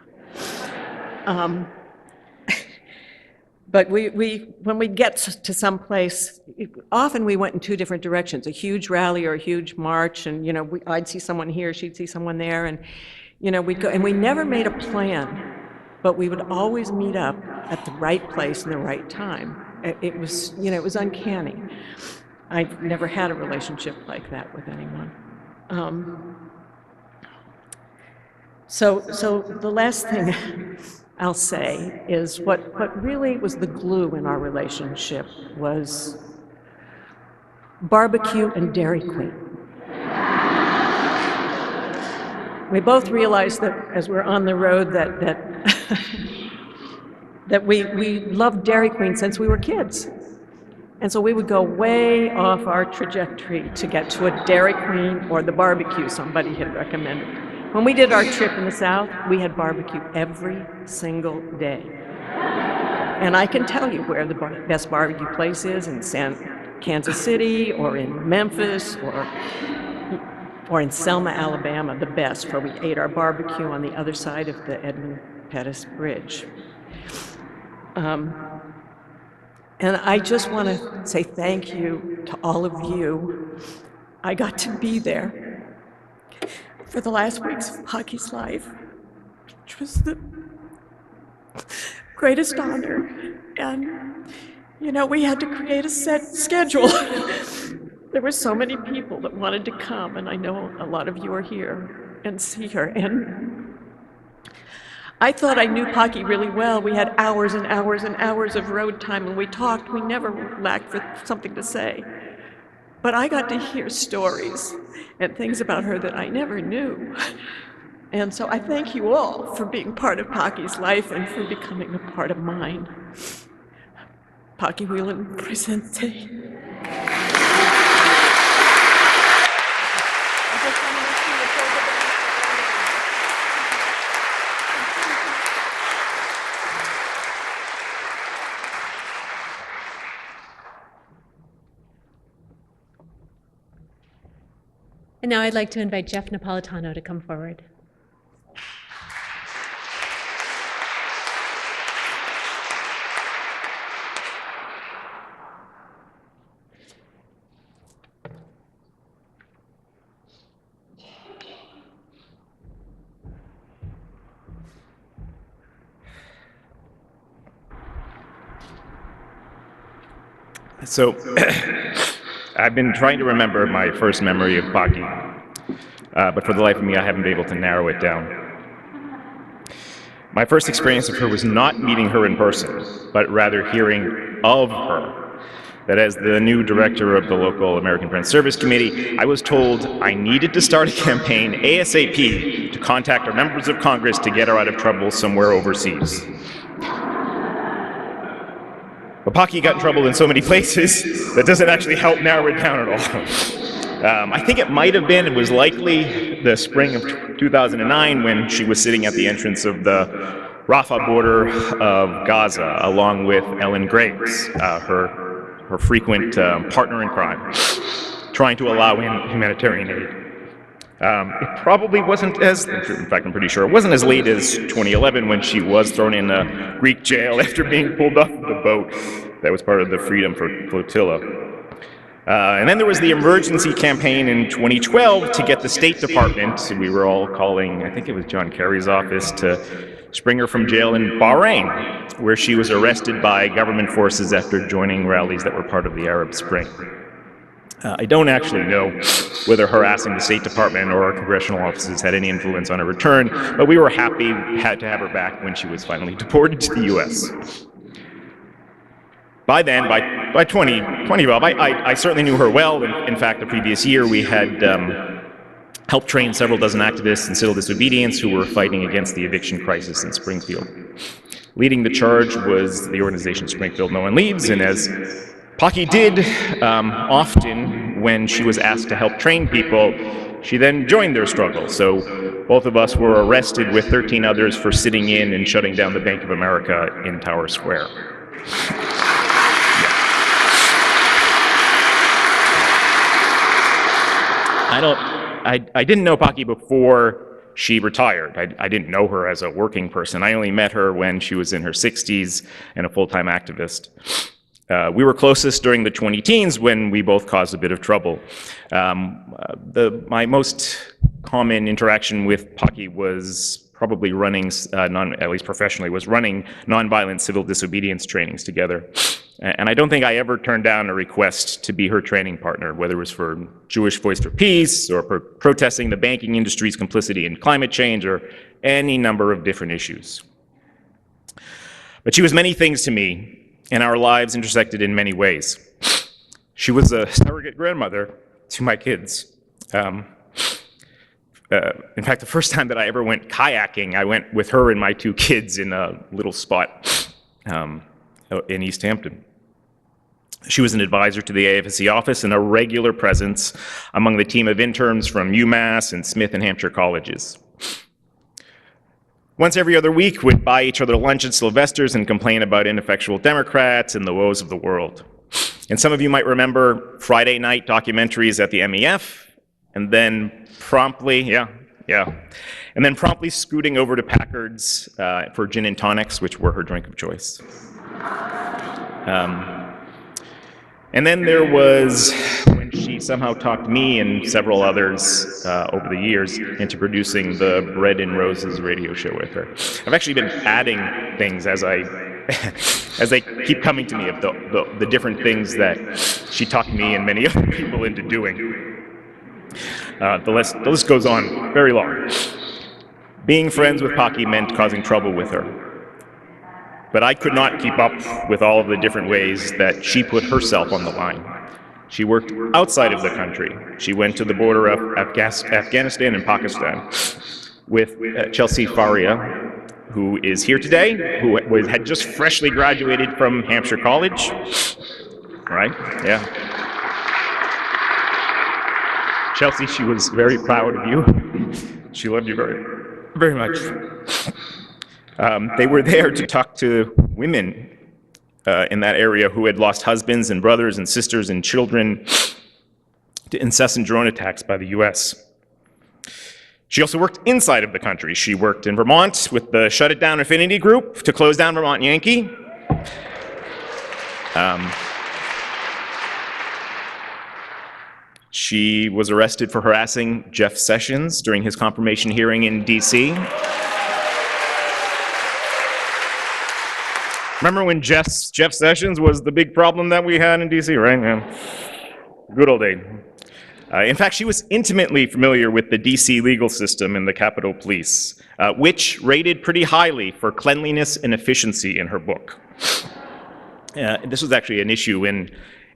But when we'd get to some place, often we went in two different directions, a huge rally or a huge march, and, you know, I'd see someone here, she'd see someone there, and, you know, we'd go, and we never made a plan, but we would always meet up at the right place and the right time. It was, you know, it was uncanny. I've never had a relationship like that with anyone. So the last thing I'll say is what really was the glue in our relationship was barbecue and Dairy Queen. We both realized that as we're on the road that we loved Dairy Queen since we were kids. And so we would go way off our trajectory to get to a Dairy Queen or the barbecue somebody had recommended. When we did our trip in the South, we had barbecue every single day. And I can tell you where the best barbecue place is in Kansas City or in Memphis or in Selma, Alabama, the best, where we ate our barbecue on the other side of the Edmund Pettus Bridge. And I just want to say thank you to all of you. I got to be there for the last weeks of Paki's life, which was the greatest honor. And, you know, we had to create a set schedule. There were so many people that wanted to come, and I know a lot of you are here and see her. And I thought I knew Paki really well. We had hours and hours and hours of road time, and we talked. We never lacked for something to say. But I got to hear stories and things about her that I never knew. And so I thank you all for being part of Paki's life and for becoming a part of mine. Paki Wieland presente. And now I'd like to invite Jeff Napolitano to come forward. So, I've been trying to remember my first memory of Paki, but for the life of me, I haven't been able to narrow it down. My first experience of her was not meeting her in person, but rather hearing of her. That as the new director of the local American Friends Service Committee, I was told I needed to start a campaign ASAP to contact our members of Congress to get her out of trouble somewhere overseas. But Paki got in trouble in so many places that doesn't actually help narrow it down at all. I think it was likely the spring of 2009 when she was sitting at the entrance of the Rafah border of Gaza, along with Ellen Graves, her frequent partner in crime, trying to allow in humanitarian aid. It probably wasn't in fact, I'm pretty sure it wasn't as late as 2011 when she was thrown in a Greek jail after being pulled off the boat that was part of the Freedom Flotilla. And then there was the emergency campaign in 2012 to get the State Department, we were all calling, I think it was John Kerry's office, to spring her from jail in Bahrain, where she was arrested by government forces after joining rallies that were part of the Arab Spring. I don't actually know whether harassing the State Department or our congressional offices had any influence on her return, but we were happy to have her back when she was finally deported to the U.S. By then, by 2012, I certainly knew her well. In fact, the previous year we had helped train several dozen activists in civil disobedience who were fighting against the eviction crisis in Springfield. Leading the charge was the organization Springfield No One Leaves, and as Paki did often when she was asked to help train people, she then joined their struggle. So both of us were arrested with 13 others for sitting in and shutting down the Bank of America in Tower Square. I didn't know Paki before she retired. I didn't know her as a working person. I only met her when she was in her 60s and a full-time activist. We were closest during the 20-teens when we both caused a bit of trouble. My most common interaction with Paki was probably running, at least professionally, was running nonviolent civil disobedience trainings together. And I don't think I ever turned down a request to be her training partner, whether it was for Jewish Voice for Peace or for protesting the banking industry's complicity in climate change or any number of different issues. But she was many things to me, and our lives intersected in many ways. She was a surrogate grandmother to my kids. In fact, the first time that I ever went kayaking, I went with her and my two kids in a little spot in East Hampton. She was an advisor to the AFSC office and a regular presence among the team of interns from UMass and Smith and Hampshire colleges. Once every other week, we'd buy each other lunch at Sylvester's and complain about ineffectual Democrats and the woes of the world. And some of you might remember Friday night documentaries at the MEF, and then promptly, and then promptly scooting over to Packard's for gin and tonics, which were her drink of choice. And then there was when she somehow talked me and several others over the years into producing the Bread and Roses radio show with her. I've actually been adding things as they keep coming to me of the different things that she talked me and many other people into doing. The list goes on very long. Being friends with Paki meant causing trouble with her. But I could not keep up with all of the different ways that she put herself on the line. She worked outside of the country. She went to the border of Afghanistan and Pakistan with Chelsea Faria, who is here today, who had just freshly graduated from Hampshire College. Right? Yeah. Chelsea, she was very proud of you. She loved you very, very much. They were there to talk to women in that area who had lost husbands and brothers and sisters and children to incessant drone attacks by the US. She also worked inside of the country. She worked in Vermont with the Shut It Down Affinity Group to close down Vermont Yankee. She was arrested for harassing Jeff Sessions during his confirmation hearing in DC. Remember when Jeff Sessions was the big problem that we had in DC, right? Yeah. Good old day. In fact, she was intimately familiar with the DC legal system and the Capitol Police, which rated pretty highly for cleanliness and efficiency in her book. This was actually an issue in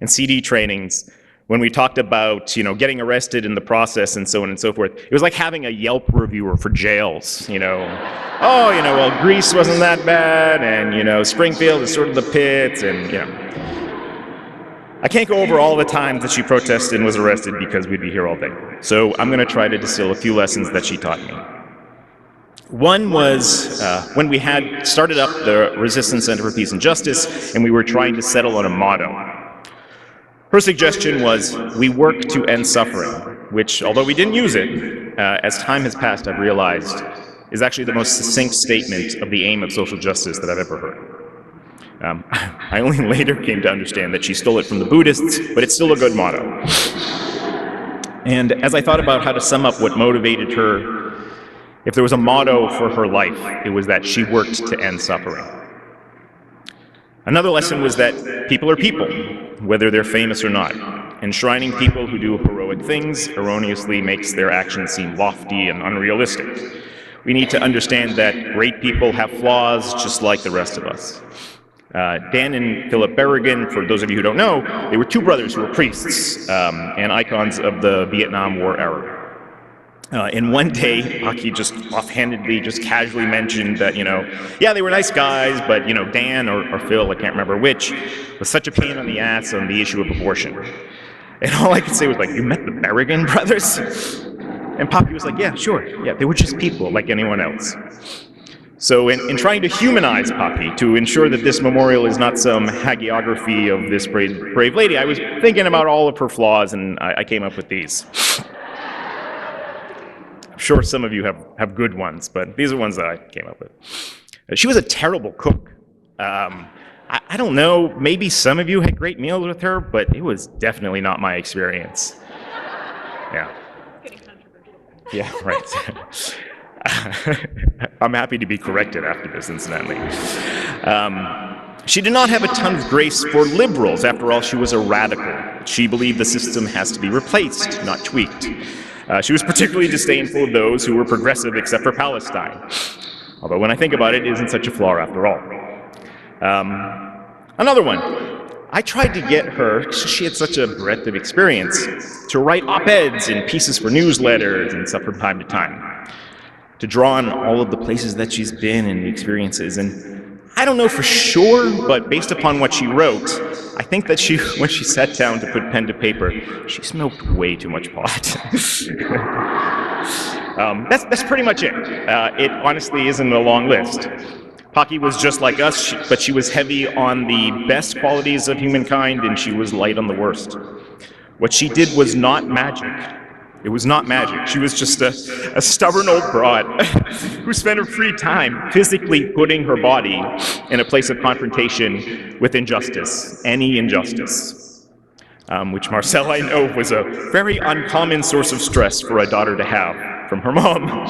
CD trainings when we talked about, getting arrested in the process and so on and so forth. It was like having a Yelp reviewer for jails, well, Greece wasn't that bad, and, Springfield is sort of the pits, and, I can't go over all the times that she protested and was arrested because we'd be here all day. So I'm going to try to distill a few lessons that she taught me. One was when we had started up the Resistance Center for Peace and Justice, and we were trying to settle on a motto. Her suggestion was, we work to end suffering, which, although we didn't use it, as time has passed, I've realized is actually the most succinct statement of the aim of social justice that I've ever heard. I only later came to understand that she stole it from the Buddhists, but it's still a good motto. And as I thought about how to sum up what motivated her, if there was a motto for her life, it was that she worked to end suffering. Another lesson was that people are people, whether they're famous or not. Enshrining people who do heroic things erroneously makes their actions seem lofty and unrealistic. We need to understand that great people have flaws just like the rest of us. Dan and Philip Berrigan, for those of you who don't know, they were two brothers who were priests and icons of the Vietnam War era. And one day, Paki just offhandedly, just casually mentioned that, yeah, they were nice guys, but, Dan or Phil, I can't remember which, was such a pain on the ass on the issue of abortion. And all I could say was like, you met the Berrigan brothers? And Paki was like, yeah, sure. Yeah, they were just people like anyone else. So in trying to humanize Paki, to ensure that this memorial is not some hagiography of this brave lady, I was thinking about all of her flaws, and I came up with these. I'm sure some of you have good ones, but these are ones that I came up with. She was a terrible cook. I don't know, maybe some of you had great meals with her, but it was definitely not my experience. Yeah. Yeah, right. I'm happy to be corrected after this, incidentally. She did not have a ton of grace for liberals. After all, she was a radical. She believed the system has to be replaced, not tweaked. She was particularly disdainful of those who were progressive except for Palestine. Although when I think about it, it isn't such a flaw after all. Another one. I tried to get her, because she had such a breadth of experience, to write op-eds and pieces for newsletters and stuff from time to time, to draw on all of the places that she's been and experiences. And I don't know for sure, but based upon what she wrote, I think that when she sat down to put pen to paper, she smoked way too much pot. That's pretty much it. It honestly isn't a long list. Paki was just like us, but she was heavy on the best qualities of humankind, and she was light on the worst. What she did was not magic. It was not magic. She was just a stubborn old broad who spent her free time physically putting her body in a place of confrontation with injustice, any injustice, which Marcel, I know, was a very uncommon source of stress for a daughter to have from her mom.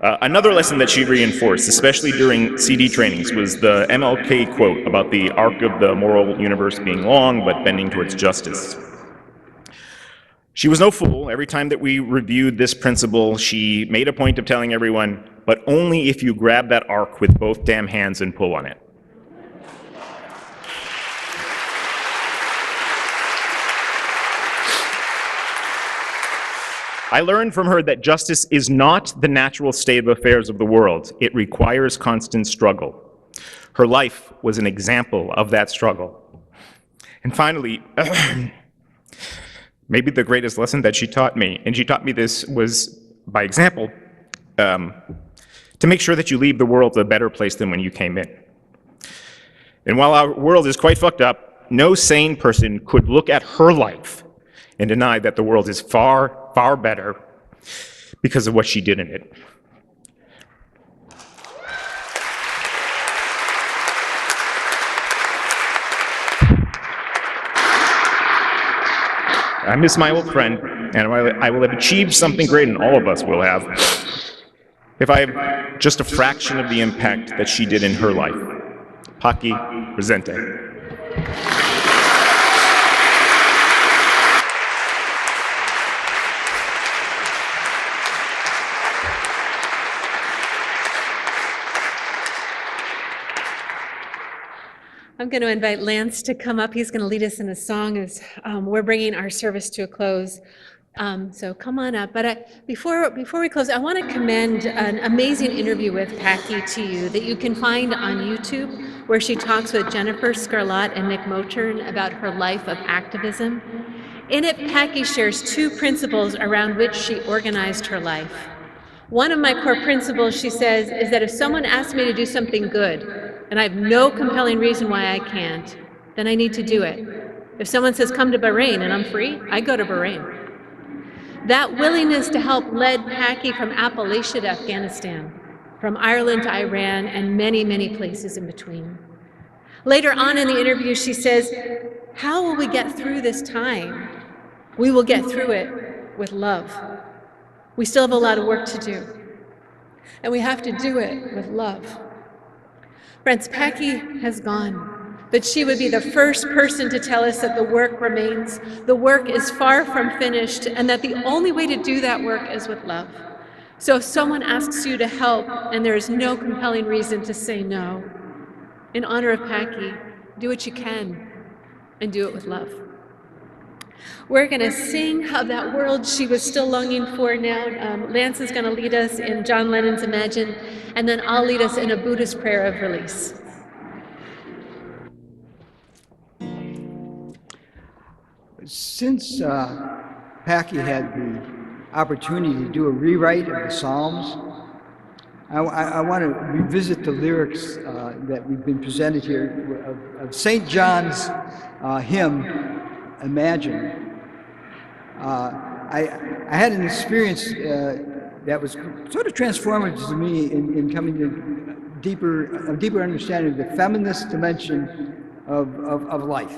Another lesson that she reinforced, especially during CD trainings, was the MLK quote about the arc of the moral universe being long but bending towards justice. She was no fool. Every time that we reviewed this principle, she made a point of telling everyone, but only if you grab that arc with both damn hands and pull on it. I learned from her that justice is not the natural state of affairs of the world. It requires constant struggle. Her life was an example of that struggle. And finally, maybe the greatest lesson that she taught me, and she taught me this was by example, to make sure that you leave the world a better place than when you came in. And while our world is quite fucked up, no sane person could look at her life and deny that the world is far, far better because of what she did in it. I miss my old friend, and I will have achieved something great, and all of us will have, if I have just a fraction of the impact that she did in her life. Paki, presente. I'm going to invite Lance to come up. He's going to lead us in a song as we're bringing our service to a close. So come on up. But before we close, I want to commend an amazing interview with Paki to you that you can find on YouTube, where she talks with Jennifer Scarlett and Nick Mochern about her life of activism. In it, Paki shares two principles around which she organized her life. One of my core principles, she says, is that if someone asks me to do something good, and I have no compelling reason why I can't, then I need to do it. If someone says, come to Bahrain, and I'm free, I go to Bahrain. That willingness to help led Paki from Appalachia to Afghanistan, from Ireland to Iran, and many, many places in between. Later on in the interview, she says, "How will we get through this time? We will get through it with love. We still have a lot of work to do, and we have to do it with love." Friends, Paki has gone, but she would be the first person to tell us that the work remains, the work is far from finished, and that the only way to do that work is with love. So if someone asks you to help and there is no compelling reason to say no, in honor of Paki, do what you can and do it with love. We're going to sing of that world she was still longing for now. Lance is going to lead us in John Lennon's Imagine, and then I'll lead us in a Buddhist prayer of release. Since Paki had the opportunity to do a rewrite of the Psalms, I want to revisit the lyrics that we've been presented here of St. John's hymn, Imagine. I had an experience that was sort of transformative to me in coming to a deeper understanding of the feminist dimension of life.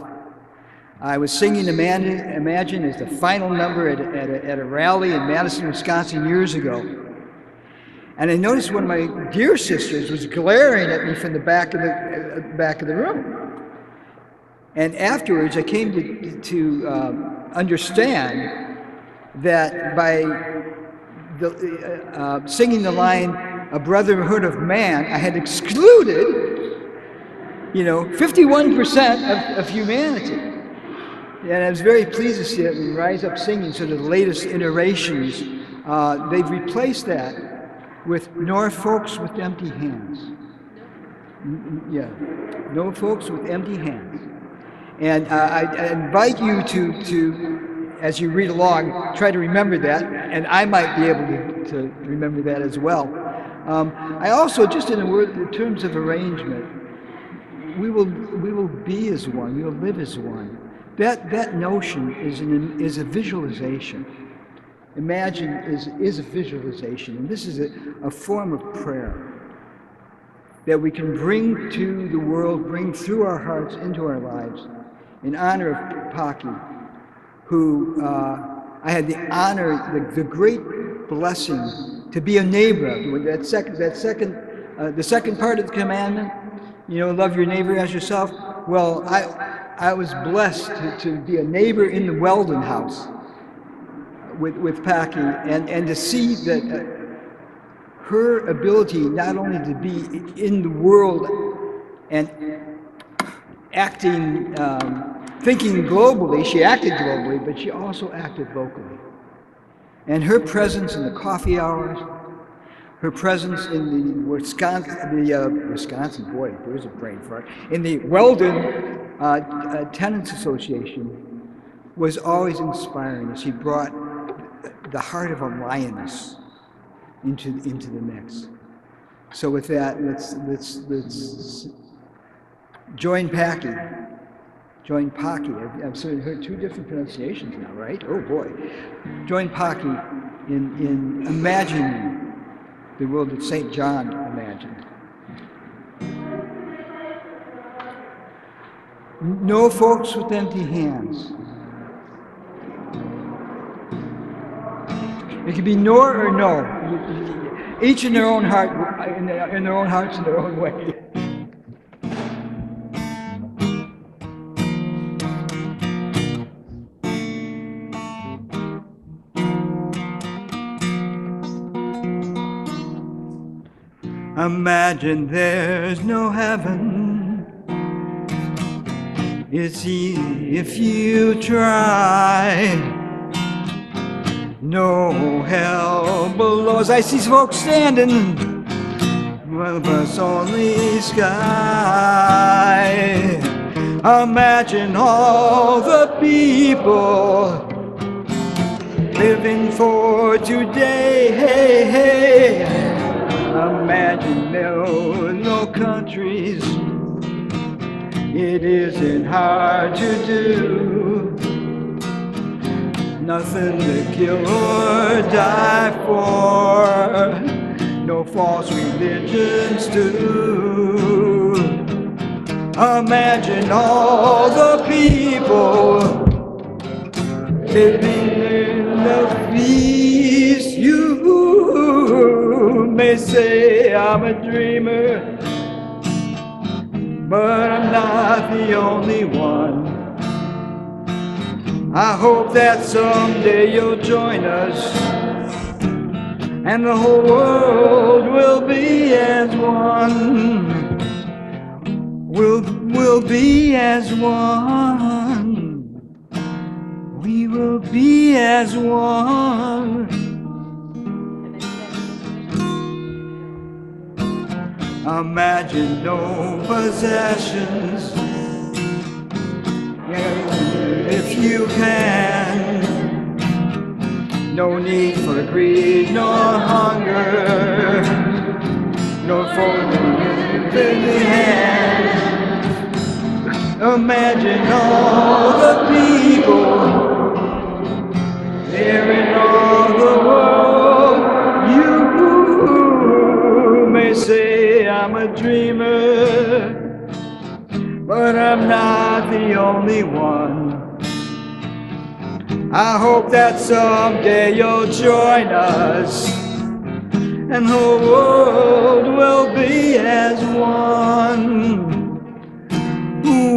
I was singing Imagine as the final number at a rally in Madison, Wisconsin years ago. And I noticed one of my dear sisters was glaring at me from the back of the room. And afterwards, I came to understand that by singing the line, "A brotherhood of man," I had excluded, 51% of humanity. And I was very pleased to see that in Rise Up Singing, sort of the latest iterations, they've replaced that with "Nor folks with empty hands." Yeah, no folks with empty hands. And I invite you to, as you read along, try to remember that, and I might be able to remember that as well. I also, just in terms of arrangement, we will be as one, we will live as one. That notion is a visualization. Imagine is a visualization, and this is a form of prayer that we can bring to the world, bring through our hearts into our lives, in honor of Paki, who I had the honor, the great blessing to be a neighbor of. The second part of the commandment, love your neighbor as yourself. Well, I was blessed to be a neighbor in the Wieland house with Paki, and to see that her ability not only to be in the world and acting, thinking globally, she acted globally, but she also acted locally. And her presence in the coffee hours, her presence in the Wisconsin, boy, there's a brain fart, in the Weldon Tenants Association was always inspiring, as she brought the heart of a lioness into the mix. So with that, let's join Paki. Join Paki. I've sort of heard two different pronunciations now, right? Oh boy. Join Paki in imagining the world that St. John imagined. No folks with empty hands. It could be nor or no. Each in their own heart, in their own hearts, in their own way. Imagine there's no heaven. It's easy if you try. No hell below. As I see folks standing, well, but only sky. Imagine all the people living for today. Hey, hey. Imagine there were no countries. It isn't hard to do. nothing to kill or die for, no false religions too. Imagine all the people living in the peace. You may say I'm a dreamer, but I'm not the only one. I hope that someday you'll join us, and the whole world will be as one. We'll be as one. We will be as one. Imagine no possessions, if you can. No need for greed nor hunger, nor for the hand. Imagine all the people there in all the world. You may say I'm a dreamer, but I'm not the only one. I hope that someday you'll join us, and the world will be as one.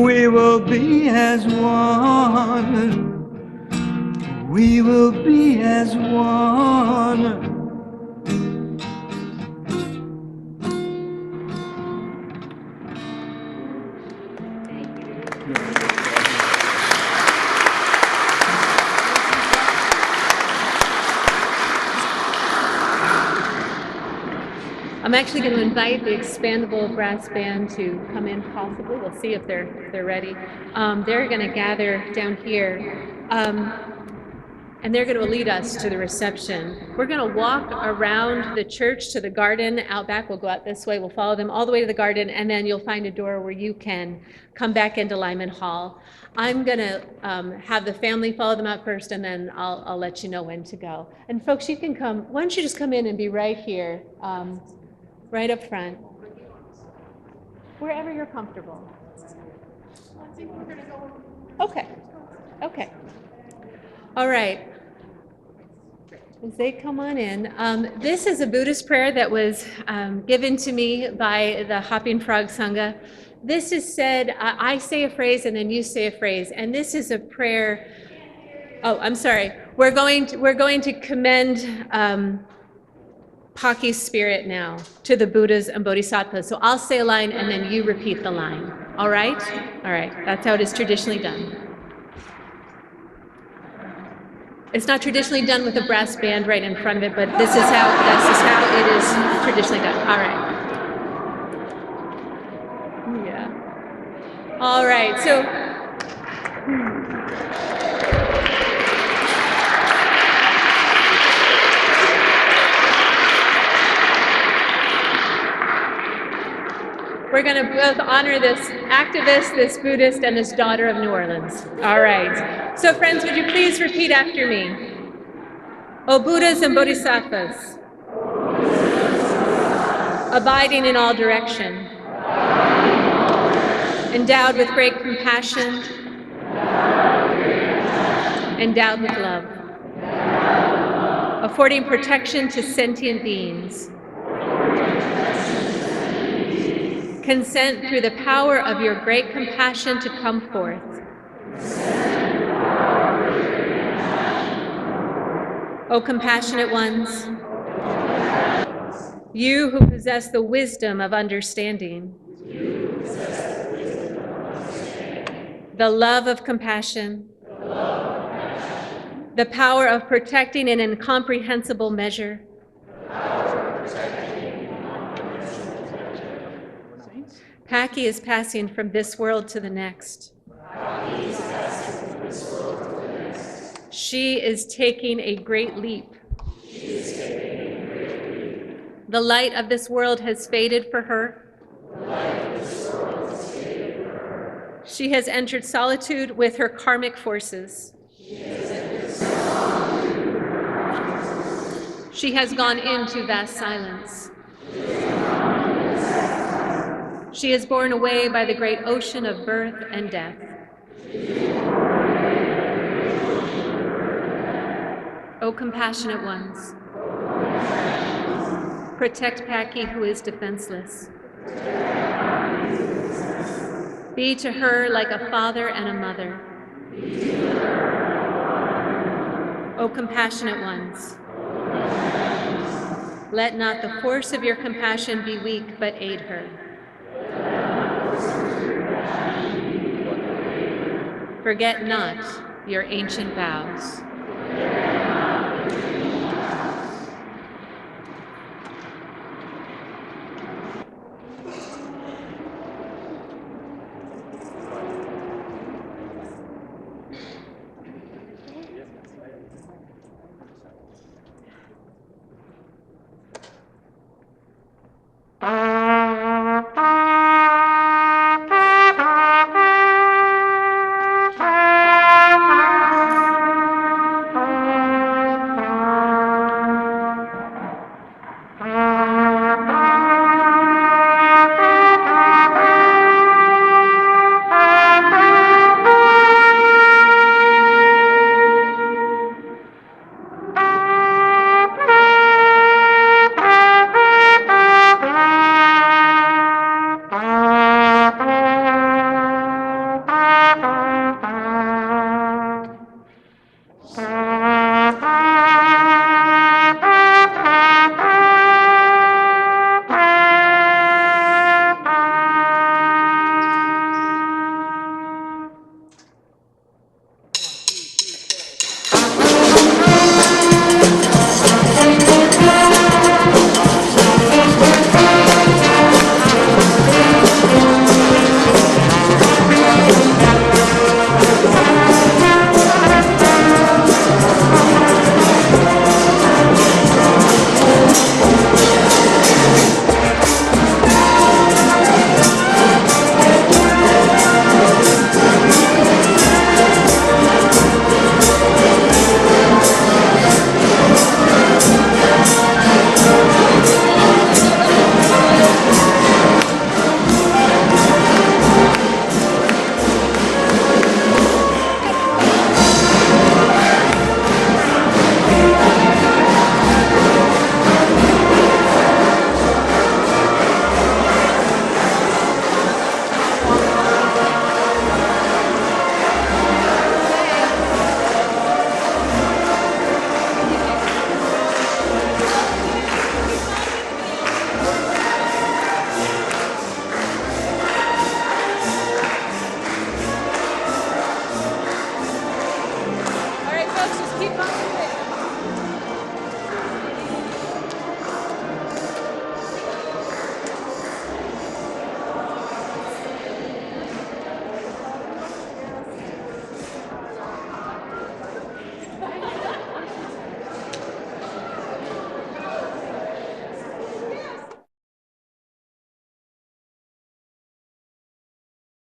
We will be as one. We will be as one. I'm actually going to invite the expandable brass band to come in possibly. We'll see if they're ready. They're going to gather down here, and they're going to lead us to the reception. We're going to walk around the church to the garden out back. We'll go out this way. We'll follow them all the way to the garden, and then you'll find a door where you can come back into Lyman Hall. I'm going to have the family follow them out first, and then I'll let you know when to go. And folks, you can come. Why don't you just come in and be right here. Right up front, wherever you're comfortable. Okay, okay. All right. As they come on in, this is a Buddhist prayer that was given to me by the Hopping Frog Sangha. This is said, I say a phrase and then you say a phrase, and this is a prayer. Oh, I'm sorry. We're going to commend Paki's spirit now to the Buddhas and Bodhisattvas. So I'll say a line and then you repeat the line. All right? All right. That's how it is traditionally done. It's not traditionally done with a brass band right in front of it, but this is how it is traditionally done. All right. Yeah. All right. So we're going to both honor this activist, this Buddhist, and this daughter of New Orleans. All right. So friends, would you please repeat after me? O Buddhas and Bodhisattvas, abiding in all direction, endowed with great compassion, endowed with love, affording protection to sentient beings, consent through the power of your great compassion to come forth. O compassionate ones, you who possess the wisdom of understanding, the love of compassion, the power of protecting in incomprehensible measure, Paki is passing from this world to the next. She is taking a great leap. The light of this world has faded for her. She has entered solitude with her karmic forces. She has gone into vast silence. She is borne away by the great ocean of birth and death. O compassionate ones, protect Paki, who is defenseless. Be to her like a father and a mother. O compassionate ones, let not the force of your compassion be weak, but aid her. Forget not your ancient vows.